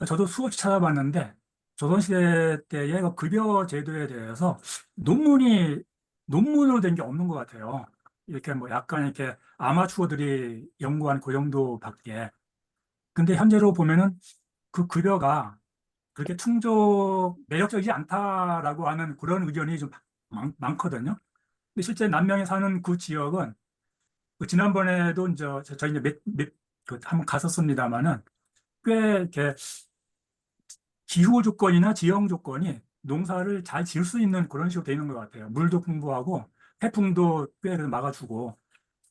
저도 수없이 찾아봤는데 조선시대 때의 그 급여 제도에 대해서 논문으로 된 게 없는 것 같아요. 이렇게 뭐 약간 이렇게 아마추어들이 연구한 그 정도밖에. 근데 현재로 보면은 그 급여가 그렇게 매력적이지 않다라고 하는 그런 의견이 좀 많거든요. 근데 실제 남명에 사는 그 지역은 지난번에도 이제 저희 이제 한번 갔었습니다만은 꽤 이렇게 기후 조건이나 지형 조건이 농사를 잘 지을 수 있는 그런 식으로 되어 있는 것 같아요. 물도 풍부하고 태풍도 꽤 막아주고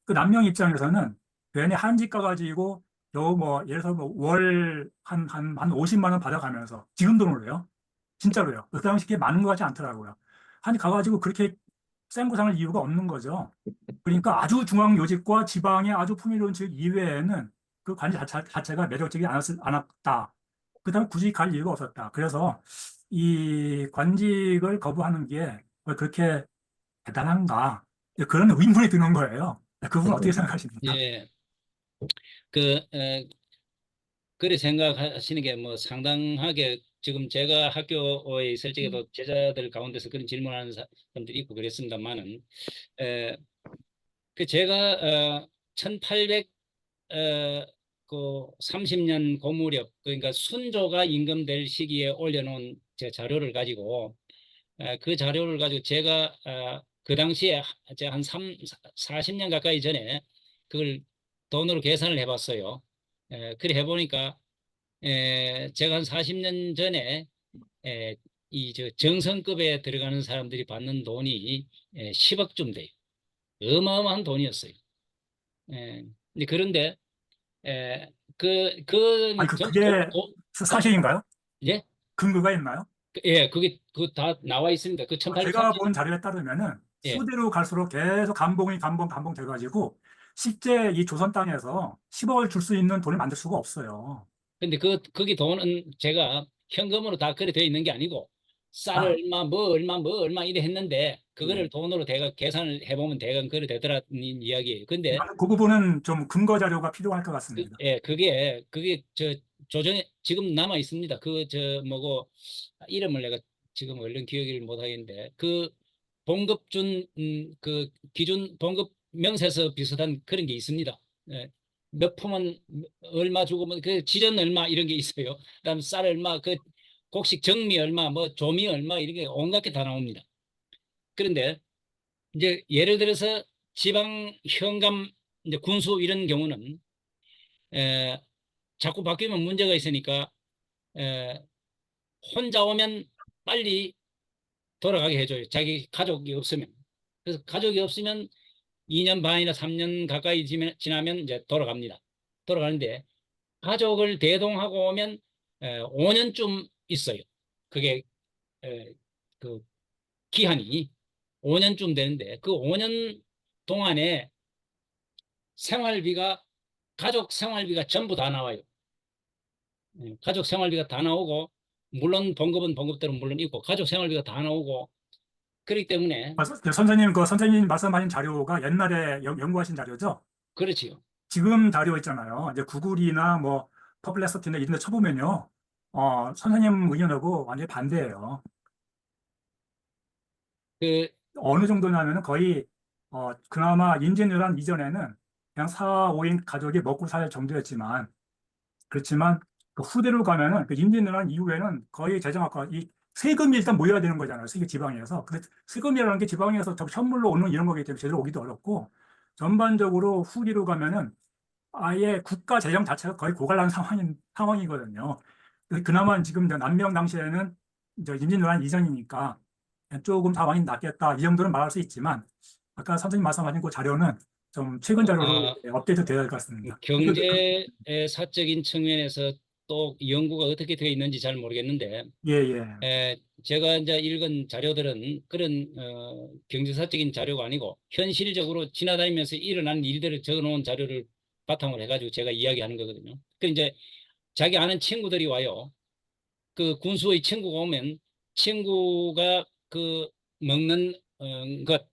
그 남명 입장에서는 괜히 한집 가가지고 겨우 뭐 예를 들어서 월 한 50만 원 받아가면서 지금 돈으로요. 진짜로요. 그 당시 그게 많은 것 같지 않더라고요. 한집 가가지고 그렇게 센 거 상할 이유가 없는 거죠. 그러니까 아주 중앙 요직과 지방의 아주 풍요로운 지역 이외에는 그 관직 자체가 매력적이지 않았다. 그 다음에 굳이 갈 이유가 없었다. 그래서 이 관직을 거부하는 게 그렇게 대단한가? 그런 의문이 드는 거예요. 그 부분 어떻게 생각하십니까? 예. 그래 생각하시는 게 뭐 상당하게 지금 제가 학교에 있을 적에도 제자들 가운데서 그런 질문하는 사람들이 있고 그랬습니다만은 제가 1830년 그 고무렵 그러니까 순조가 임금될 시기에 올려놓은 제 자료를 가지고 그 자료를 가지고 제가 그 당시에 제가 한 40년 가까이 전에 그걸 돈으로 계산을 해봤어요. 그래 해보니까 제가 한 40년 전에 이 정성급에 들어가는 사람들이 받는 돈이 10억쯤 돼요. 어마어마한 돈이었어요. 그런데 그게 사실인가요? 예? 근거가 있나요? 예, 그게 다 나와 있습니다. 그 제가 본 자료에 따르면은 수대로 갈수록 계속 감봉 돼가지고 실제 이 조선 땅에서 10억을 줄 수 있는 돈을 만들 수가 없어요. 근데 거기 돈은 제가 현금으로 다 그래 되어 있는 게 아니고 쌀을 얼마 이래 했는데 그거를 돈으로 대가 계산을 해보면 대강 그래 되더라는 이야기예요. 근데 그 부분은 좀 근거 자료가 필요할 것 같습니다. 그게 조정에 지금 남아 있습니다. 뭐고 이름을 내가 지금 얼른 기억을 못 하겠는데 그 봉급준 그 기준 봉급 명세서 비슷한 그런 게 있습니다. 몇 품은 얼마 주고 그 지전 얼마 이런 게 있어요. 그다음 쌀 얼마 그 곡식 정미 얼마, 뭐 조미 얼마 이렇게 온갖 게 다 나옵니다. 그런데 이제 예를 들어서 지방 현감 이제 군수 이런 경우는 자꾸 바뀌면 문제가 있으니까 혼자 오면 빨리 돌아가게 해줘요. 자기 가족이 없으면. 그래서 가족이 없으면 2년 반이나 3년 가까이 지나면 이제 돌아갑니다. 돌아가는데 가족을 대동하고 오면 5년쯤 있어요. 그게 그 기한이 5년쯤 되는데 그 5년 동안에 생활비가 가족 생활비가 전부 다 나와요. 가족 생활비가 다 나오고 물론 봉급은 봉급대로 물론 있고 가족 생활비가 다 나오고 그렇기 때문에 선생님, 선생님 말씀하신 자료가 옛날에 연구하신 자료죠? 그렇지요. 지금 자료 있잖아요. 이제 구글이나 뭐 퍼플렉스티나 이런 데 쳐보면요. 선생님 의견하고 완전히 반대예요. 그 어느 정도냐면은 거의 그나마 인재뉴란 이전에는 그냥 4, 5인 가족이 먹고 살 정도였지만 그렇지만 그 후대로 가면은 그 인재뉴란 이후에는 거의 재정학과 이 세금이 일단 모여야 되는 거잖아요. 세계 지방에서. 근데 세금이라는 게 지방에서 현물로 오는 이런 거기 때문에 제대로 오기도 어렵고 전반적으로 후기로 가면은 아예 국가 재정 자체가 거의 고갈난 상황이거든요. 그나마 지금 남명 당시에는 이제 임진왜란 이전이니까 조금 상황이 낫겠다 이 정도는 말할 수 있지만 아까 선생님 말씀하신 그 자료는 좀 최근 자료로 업데이트 되어야 할 것 같습니다. 경제 사적인 측면에서 또 연구가 어떻게 되어 있는지 잘 모르겠는데 예. 제가 이제 읽은 자료들은 그런 경제사적인 자료가 아니고 현실적으로 지나다니면서 일어난 일들을 적어놓은 자료를 바탕으로 해가지고 제가 이야기하는 거거든요. 그 이제 자기 아는 친구들이 와요. 그 군수의 친구가 오면 친구가 그 먹는 것,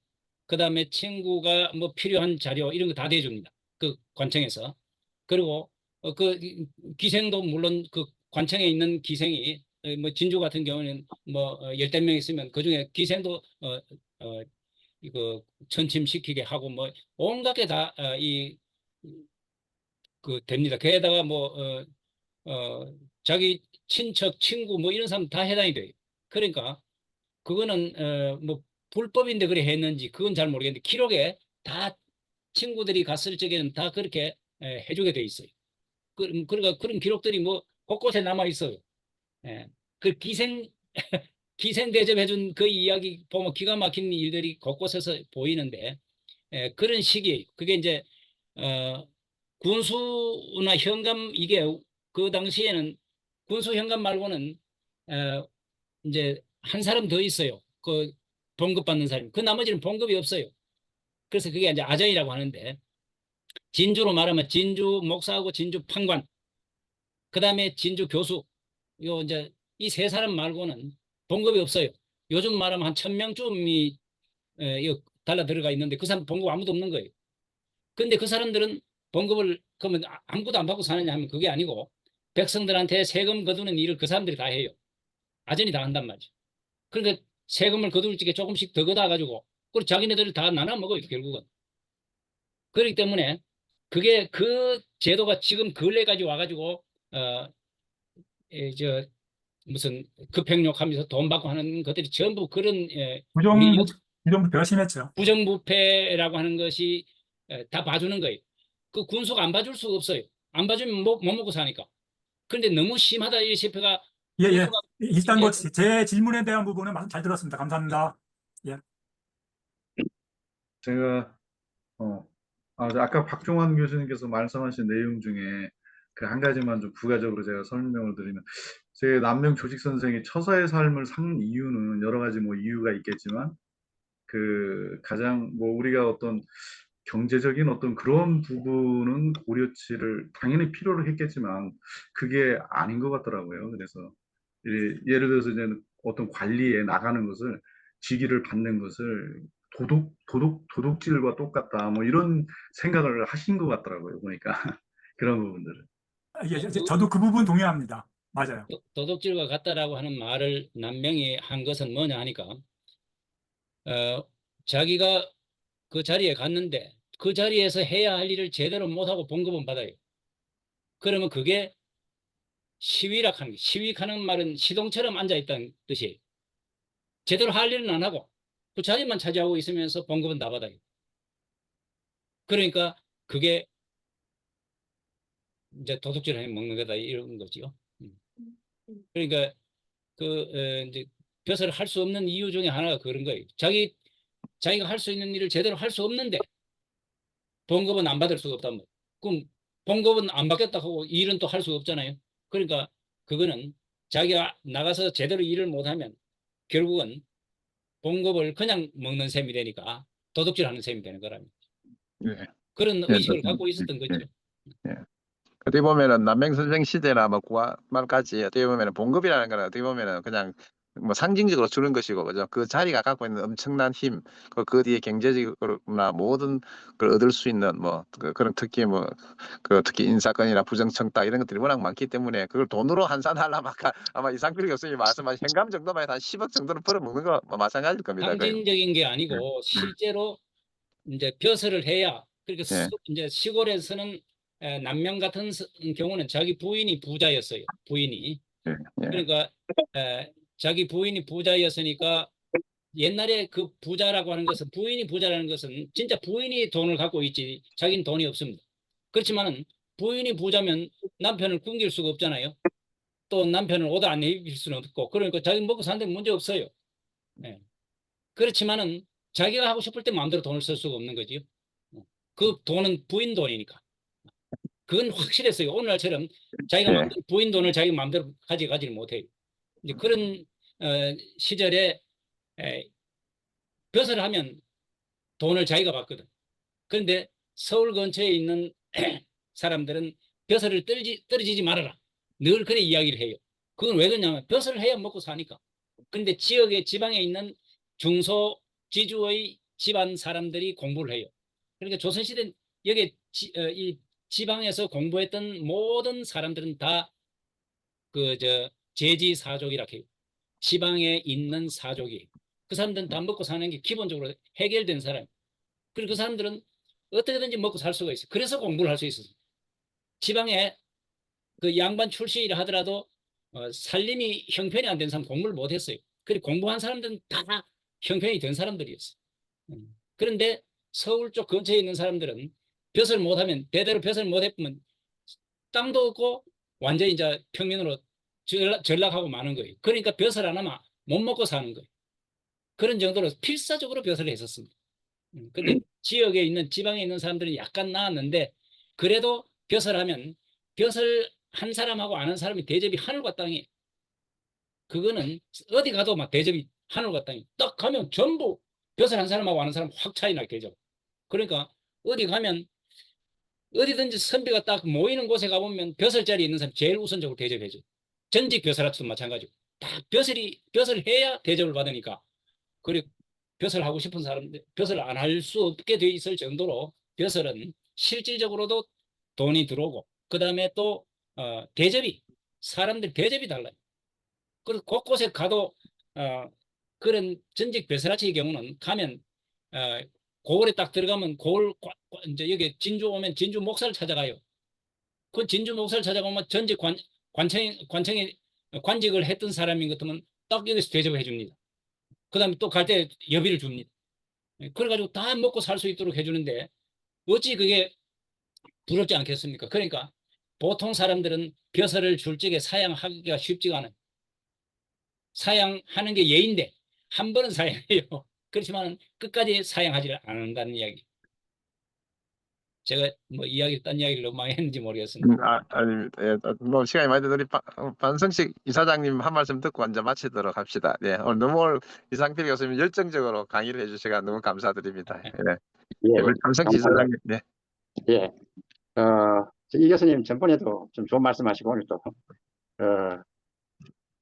그 다음에 친구가 뭐 필요한 자료 이런 거 다 대줍니다. 그 관청에서. 그리고 그 기생도 물론 그 관청에 있는 기생이 뭐 진주 같은 경우는 뭐 10명 있으면 그중에 기생도 이거 천침시키게 하고 뭐 온갖 게 다 그 됩니다. 게다가 뭐 자기 친척 친구 뭐 이런 사람 다 해당이 돼요. 그러니까 그거는 뭐 불법인데 그래 했는지 그건 잘 모르겠는데 기록에 다 친구들이 갔을 적에는 다 그렇게 해주게 돼 있어요. 그러니까 그런 기록들이 뭐 곳곳에 남아 있어요. 그 기생 대접해준 그 이야기 보면 기가 막힌 일들이 곳곳에서 보이는데 그런 시기예요. 그게 이제 군수나 현감 이게 그 당시에는 군수 현감 말고는 이제 한 사람 더 있어요. 그 봉급 받는 사람. 그 나머지는 봉급이 없어요. 그래서 그게 이제 아전이라고 하는데 진주로 말하면 진주 목사하고 진주 판관, 그 다음에 진주 교수, 요 이제 이 세 사람 말고는 봉급이 없어요. 요즘 말하면 한 1000명쯤이 달라 들어가 있는데 그 사람 봉급 아무도 없는 거예요. 근데 그 사람들은 봉급을 그러면 아무것도 안 받고 사느냐 하면 그게 아니고 백성들한테 세금 거두는 일을 그 사람들이 다 해요. 아전이 다 한단 말이죠. 그러니까 세금을 거둘 적에 조금씩 더 걷어가지고 그리고 자기네들 다 나눠 먹어요 결국은. 그렇기 때문에 그게 그 제도가 지금 근래까지 와가지고 저 무슨 급행욕하면서 돈 받고 하는 것들이 전부 그런 부정부패가 심했죠. 부정부패라고 하는 것이 다 봐주는 거예요. 그 군수가 안 봐줄 수가 없어요. 안 봐주면 못 먹고 사니까. 그런데 너무 심하다 이 실패가. 예. 일단 뭐 제 질문에 대한 부분은 말씀 잘 들었습니다. 감사합니다. 예. 제가 아까 박종환 교수님께서 말씀하신 내용 중에 그 한 가지만 좀 부가적으로 제가 설명을 드리면, 제 남명 조직 선생이 처사의 삶을 산 이유는 여러 가지 뭐 이유가 있겠지만 그 가장 뭐 우리가 어떤 경제적인 어떤 그런 부분은 고려치를 당연히 필요로 했겠지만 그게 아닌 것 같더라고요. 그래서 예를 들어서 이제 어떤 관리에 나가는 것을 직위를 받는 것을 도둑질과 똑같다 뭐 이런 생각을 하신 것 같더라고요. 보니까 그런 부분들을. 저도 그 부분 동의합니다. 맞아요. 도둑질과 같다라고 하는 말을 남명이 한 것은 뭐냐 하니까 자기가 그 자리에 갔는데 그 자리에서 해야 할 일을 제대로 못하고 봉급은 받아요. 그러면 그게 시위라 하는 게, 시위하는 말은 시동처럼 앉아있다는 뜻이에요. 제대로 할 일은 안 하고 그 자리만 차지하고 있으면서 봉급은 다 받아요. 그러니까 그게 이제 도둑질 해 먹는 거다 이런 거지요. 그러니까 이제 벼슬을 할 수 없는 이유 중에 하나가 그런 거예요. 자기가 할 수 있는 일을 제대로 할 수 없는데 봉급은 안 받을 수가 없단 말이에요. 그럼 봉급은 안 받겠다 하고 일은 또 할 수가 없잖아요. 그러니까 그거는 자기가 나가서 제대로 일을 못하면 결국은 봉급을 그냥 먹는 셈이 되니까 도둑질하는 셈이 되는 거랍니다. 예. 그런 예, 의식을 맞습니다. 갖고 있었던 예, 거죠. 예. 어떻게 보면은 남명선생 시대나 뭐 구한말까지 어떻게 보면은 봉급이라는 거는 어떻게 보면은 그냥 뭐 상징적으로 주는 것이고, 그죠? 그 자리가 갖고 있는 엄청난 힘, 그 뒤에 경제적으로나 모든 걸 얻을 수 있는 뭐 그런 특히 뭐 특히 인사권이나 부정청탁 이런 것들이 워낙 많기 때문에 그걸 돈으로 환산하려면 아마 이상필 교수님이 말씀하신 현금 정도만 한 10억 정도는 벌어먹는 거 마찬가지일 겁니다. 거의. 상징적인 게 아니고 실제로 이제 벼슬을 해야, 그러니까 예. 이제 시골에서는 남명 같은 경우는 자기 부인이 부자였어요. 부인이. 예. 예. 그러니까 자기 부인이 부자였으니까 옛날에 그 부자라고 하는 것은, 부인이 부자라는 것은 진짜 부인이 돈을 갖고 있지 자기는 돈이 없습니다. 그렇지만은 부인이 부자면 남편을 굶길 수가 없잖아요. 또 남편을 옷 안 입힐 수는 없고, 그러니까 자기 먹고 사는데 문제 없어요. 네. 그렇지만은 자기가 하고 싶을 때 마음대로 돈을 쓸 수가 없는 거지요. 그 돈은 부인 돈이니까. 그건 확실했어요. 오늘날처럼 자기가 예. 마음대로 부인 돈을 자기 마음대로 가져가지를 못해요. 이제 그런 시절에 벼슬을 하면 돈을 자기가 받거든. 그런데 서울 근처에 있는 사람들은 벼슬을 떨어지지 말아라. 늘 그래 이야기를 해요. 그건 왜 그러냐면 벼슬을 해야 먹고 사니까. 그런데 지방에 있는 중소지주의 집안 사람들이 공부를 해요. 그러니까 조선시대 여기 이 지방에서 공부했던 모든 사람들은 다 제지사족이라 해요. 지방에 있는 사족이. 그 사람들은 다 먹고 사는 게 기본적으로 해결된 사람. 그리고 그 사람들은 어떻게든지 먹고 살 수가 있어요. 그래서 공부를 할 수 있어요. 지방에 그 양반 출신이라 하더라도 살림이 형편이 안 된 사람 공부를 못 했어요. 그리고 공부한 사람들은 다 형편이 된 사람들이었어요. 그런데 서울 쪽 근처에 있는 사람들은 벼슬 못하면, 대대로 벼슬 못했으면 땅도 없고 완전히 이제 평민으로 전락하고 마는 거예요. 그러니까 벼슬 안 하면 못 먹고 사는 거예요. 그런 정도로 필사적으로 벼슬을 했었습니다. 근데 지역에 있는, 지방에 있는 사람들은 약간 나았는데, 그래도 벼슬하면 벼슬 한 사람하고 안 한 사람이 대접이 하늘과 땅이에요. 그거는 어디 가도 막 대접이 하늘과 땅이에요. 딱 가면 전부 벼슬 한 사람하고 안 한 사람 확 차이 나게 되죠. 그러니까 어디 가면 어디든지 선비가 딱 모이는 곳에 가보면 벼슬자리에 있는 사람 제일 우선적으로 대접해줘. 전직 벼슬학도 마찬가지고. 딱 벼슬을 해야 대접을 받으니까. 그리고 벼슬 하고 싶은 사람들, 벼슬 안 할 수 없게 돼 있을 정도로 벼슬은 실질적으로도 돈이 들어오고, 그 다음에 또 사람들 대접이 달라요. 그래서 곳곳에 가도 그런 전직 벼슬아치의 경우는 가면 고을에 딱 들어가면 이제 여기 진주 오면 진주 목사를 찾아가요. 그 진주 목사를 찾아가면 전직 관청에 관직을 했던 사람인 것 같으면 딱 여기서 대접해 줍니다. 그 다음에 또 갈 때 여비를 줍니다. 그래가지고 다 먹고 살 수 있도록 해주는데 어찌 그게 부럽지 않겠습니까? 그러니까 보통 사람들은 벼슬을 줄 적에 사양하기가 쉽지가 않아요. 사양하는 게 예인데 한 번은 사양해요. 그렇지만 끝까지 사양하지 않는다는 이야기. 제가 뭐 딴 이야기를 너무 많이 했는지 모르겠습니다. 아닙니다. 예, 뭐 시간이 많이 돼서 우리 반성식 이사장님 한 말씀 듣고 이제 마치도록 합시다. 예, 오늘 이상필 교수님 열정적으로 강의를 해주셔서 너무 감사드립니다. 예, 예, 우리 반성식 이사장님, 네. 예. 이 교수님 전번에도 좀 좋은 말씀하시고 오늘 또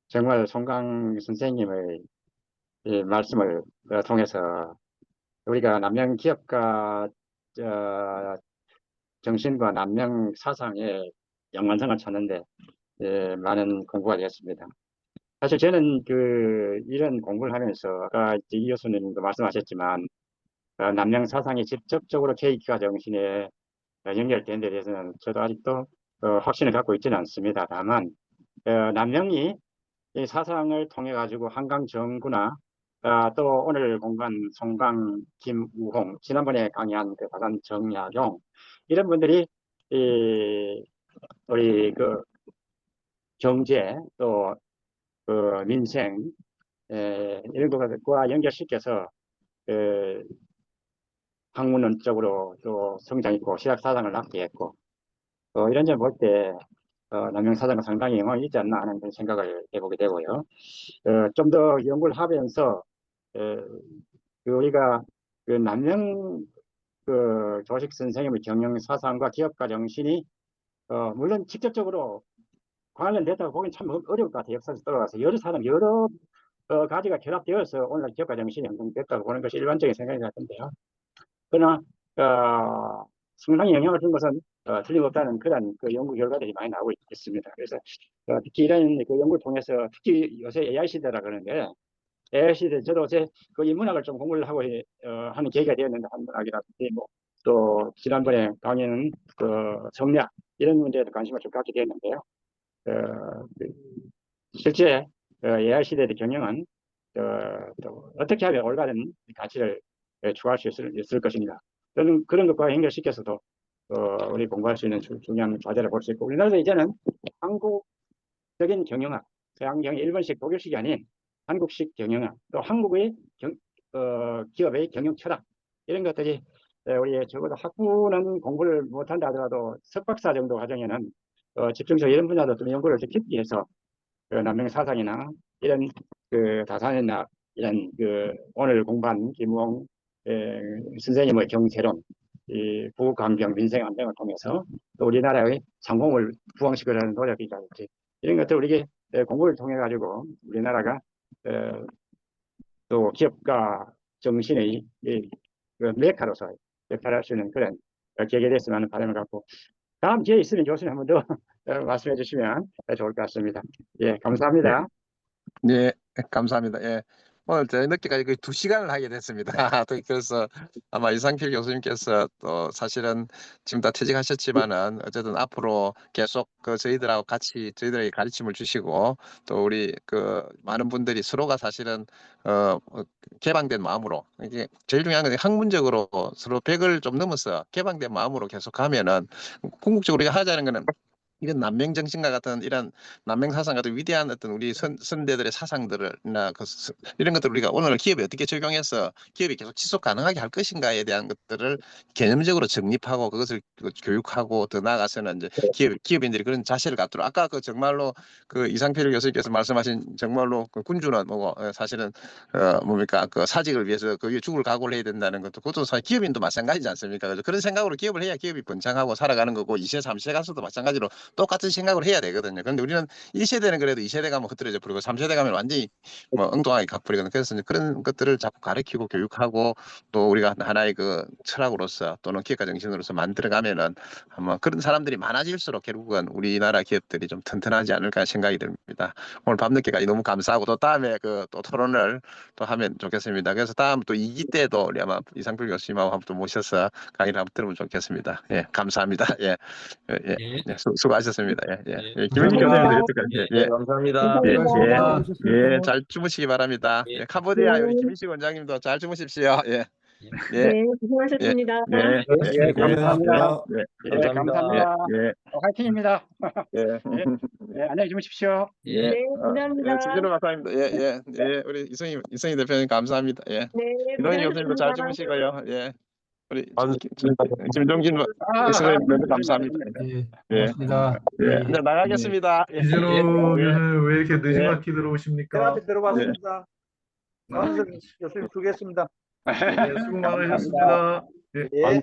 정말 송강 선생님의 이 말씀을 통해서 우리가 남양 기업가 정신과 남양 사상의 연관성을 찾는데 많은 공부가 되었습니다. 사실 저는 이런 공부를 하면서 아까 이 교수님도 말씀하셨지만 남양 사상이 직접적으로 케이크가 정신에 연결된 데 대해서는 저도 아직도 확신을 갖고 있지는 않습니다. 다만 남명이 이 사상을 통해 가지고 한강 정구나 또 오늘 공부한 송강, 김우홍, 지난번에 강의한 그 바단 정약용 이런 분들이 우리 그 경제 또 그 민생 이런 것과 연결시켜서 학문론 쪽으로 또 성장했고 시학 사상을 낳게 했고 이런 점 볼 때 남명 사상은 상당히 영향이 있지 않나 하는 그런 생각을 해보게 되고요. 좀 더 연구를 하면서 우리가 그 남명 그 조식 선생님의 경영 사상과 기업가 정신이 물론 직접적으로 관련됐다고 보기는 참 어려울 것 같아요. 역사에서 돌아가서 여러 사람 여러 가지가 결합되어서 오늘날 기업가 정신이 형성됐다고 보는 것이 일반적인 생각이 같은데요. 그러나 상당히 영향을 준 것은 틀림없다는 그런 그 연구 결과들이 많이 나오고 있습니다. 그래서 특히 이런 그 연구를 통해서 특히 요새 AI 시대라 그러는데 AI 시대 저도 어제 그 인문학을 좀 공부를 하고 하는 계기가 되었는데 한문학이라든지 또 지난번에 강의는 그 성리학 이런 문제에도 관심을 좀 갖게 되었는데요. 실제 AI 시대의 경영은 또 어떻게 하면 올바른 가치를 추구할 수 있을 것인가. 저는 그런 것과 연결시켜서도 우리 공부할 수 있는 중요한 과제를 볼 수 있고 우리나라도 이제는 한국적인 경영학, 서양 경영, 일본식, 독일식이 아닌 한국식 경영학, 또 한국의 기업의 경영 철학 이런 것들이 우리 적어도 학부는 공부를 못한다 하더라도 석박사 정도 과정에는 집중적으로 이런 분야도 좀 연구를 좀 깊게 해서 남명 사상이나 이런 그 다산이나 이런 그 오늘 공부한 김우홍 선생님의 경제론, 이 부강경 민생 안정을 통해서 또 우리나라의 상공을 부흥시키려는 노력이라든지 이런 것들 우리가 공부를 통해 가지고 우리나라가 또 기업가 정신의 그 메카로서 역할할 수 있는 그런 계기가 됐으면 하는 바람을 갖고 다음 기회 있으면 교수님 한 번 더 말씀해 주시면 좋을 것 같습니다. 예, 감사합니다. 네, 감사합니다. 예. 오늘 저희 늦게까지 거의 2시간을 하게 됐습니다. 그래서 아마 이상필 교수님께서 또 사실은 지금 다 퇴직하셨지만은 어쨌든 앞으로 계속 그 저희들하고 같이 저희들에게 가르침을 주시고 또 우리 그 많은 분들이 서로가 사실은 개방된 마음으로 이게 제일 중요한 건 학문적으로 서로 100을 좀 넘어서 개방된 마음으로 계속 가면은 궁극적으로 우리가 하자는 거는 이런 남명 정신과 같은 이런 남명 사상 같은 위대한 어떤 우리 선대들의 사상들을나 이런 것들 우리가 오늘 기업에 어떻게 적용해서 기업이 계속 지속 가능하게 할 것인가에 대한 것들을 개념적으로 정립하고 그것을 교육하고 더 나아가서는 이제 기업인들이 그런 자세를 갖도록 아까 그 정말로 그 이상필 교수님께서 말씀하신 정말로 그 군주는 뭐고 사실은 뭡니까 그 사직을 위해서 그 죽을 각오를 해야 된다는 것도 그것도 사실 기업인도 마찬가지지 않습니까? 그래서 그런 생각으로 기업을 해야 기업이 번창하고 살아가는 거고 2세 3세 가서도 마찬가지로 똑같은 생각을 해야 되거든요. 그런데 우리는 1세대는 그래도 2세대 가면 흐트러져 버리고 3세대 가면 완전히 뭐 엉뚱하게 가버리거든요. 그래서 이제 그런 것들을 자꾸 가르치고 교육하고 또 우리가 하나의 그 철학으로서 또는 기업가 정신으로서 만들어가면은 아마 그런 사람들이 많아질수록 결국은 우리나라 기업들이 좀 튼튼하지 않을까 생각이 듭니다. 오늘 밤늦게까지 너무 감사하고 또 다음에 그 또 토론을 또 하면 좋겠습니다. 그래서 다음 또 2기 때도 우리 아마 이상필 교수님하고 한번 또 모셔서 강의를 한번 들으면 좋겠습니다. 예, 감사합니다. 예. 예, 예. 네, 수고하셨습니다. 예, 예. 예. 예, 김현희 교수님도 여기까지. 예, 감사합니다. 예, 감사합니다. 예, 잘 주무시기 바랍니다. 예. 예, 캄보디아 우리 네, 김인식 원장님도 잘 주무십시오. 예, 예. 예, 네, 예, 고생하셨습니다. 예, 예, 예, 감사합니다. 예, 예, 감사합니다. 감사합니다. 예, 화이팅입니다. 예, 예, 예, 안녕히 주무십시오. 예, 네, 감사합니다. 예, 진짜로 감사합니다. 예, 예, 예, 우리 이성희 대표님 감사합니다. 예, 네, 이동희 교수님도 잘 고생하셨습니다. 주무시고요. 예, 우리 반갑습니다. 김종진 교수님 너무 감사합니다. 예, 예, 고맙습니다. 예, 예. 이제 나가겠습니다. 예, 이진호 예. 교수님 왜 이렇게 예. 늦지막히 들어오십니까? 예. 들어봤습니다. 강은석 교수님 수고했습니다. 네, 수고 많으셨습니다. 예. 예,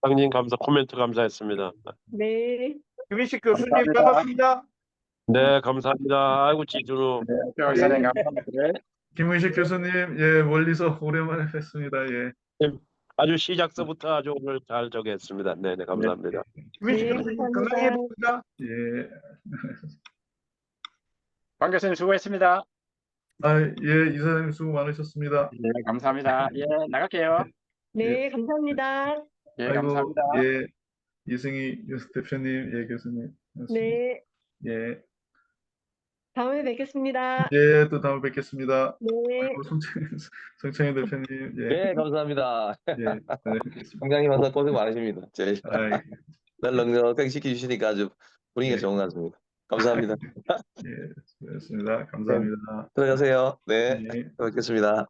장님 감사 코멘트 감사했습니다. 네. 유민식 교수님 반갑습니다. 네 감사합니다. 아이고 지준우. 교수님 감사합니다. 김의식 교수님, 예, 멀리서 오랜만에 뵙습니다. 예. 아주 시작서부터 아주 오늘 잘 적했습니다. 네네 감사합니다. 유민식 네, 교수님 감사합니다. 건강해 봅니다. 예. 방 교수님 수고했습니다. 예, 이사장님 수고 많으셨습니다. 네, 감사합니다. 예, 나갈게요. 네, 감사합니다. 예, 아이고, 감사합니다. 예, 이승희 대표님, 예, 교수님. 네. 예. 다음에 뵙겠습니다. 예, 또 다음에 뵙겠습니다. 네. 아이고, 성창현 대표님, 예, 네, 감사합니다. 예, 다음에 뵙겠습니다. 총장님 와서 고생 많으십니다. 저희 아이, 날 넉넉하게 시켜주시니까 아주 분위기가 예, 좋은 것 같습니다. 감사합니다. 예, 수고하셨습니다. 감사합니다. 들어가세요. 네, 예. 또 뵙겠습니다.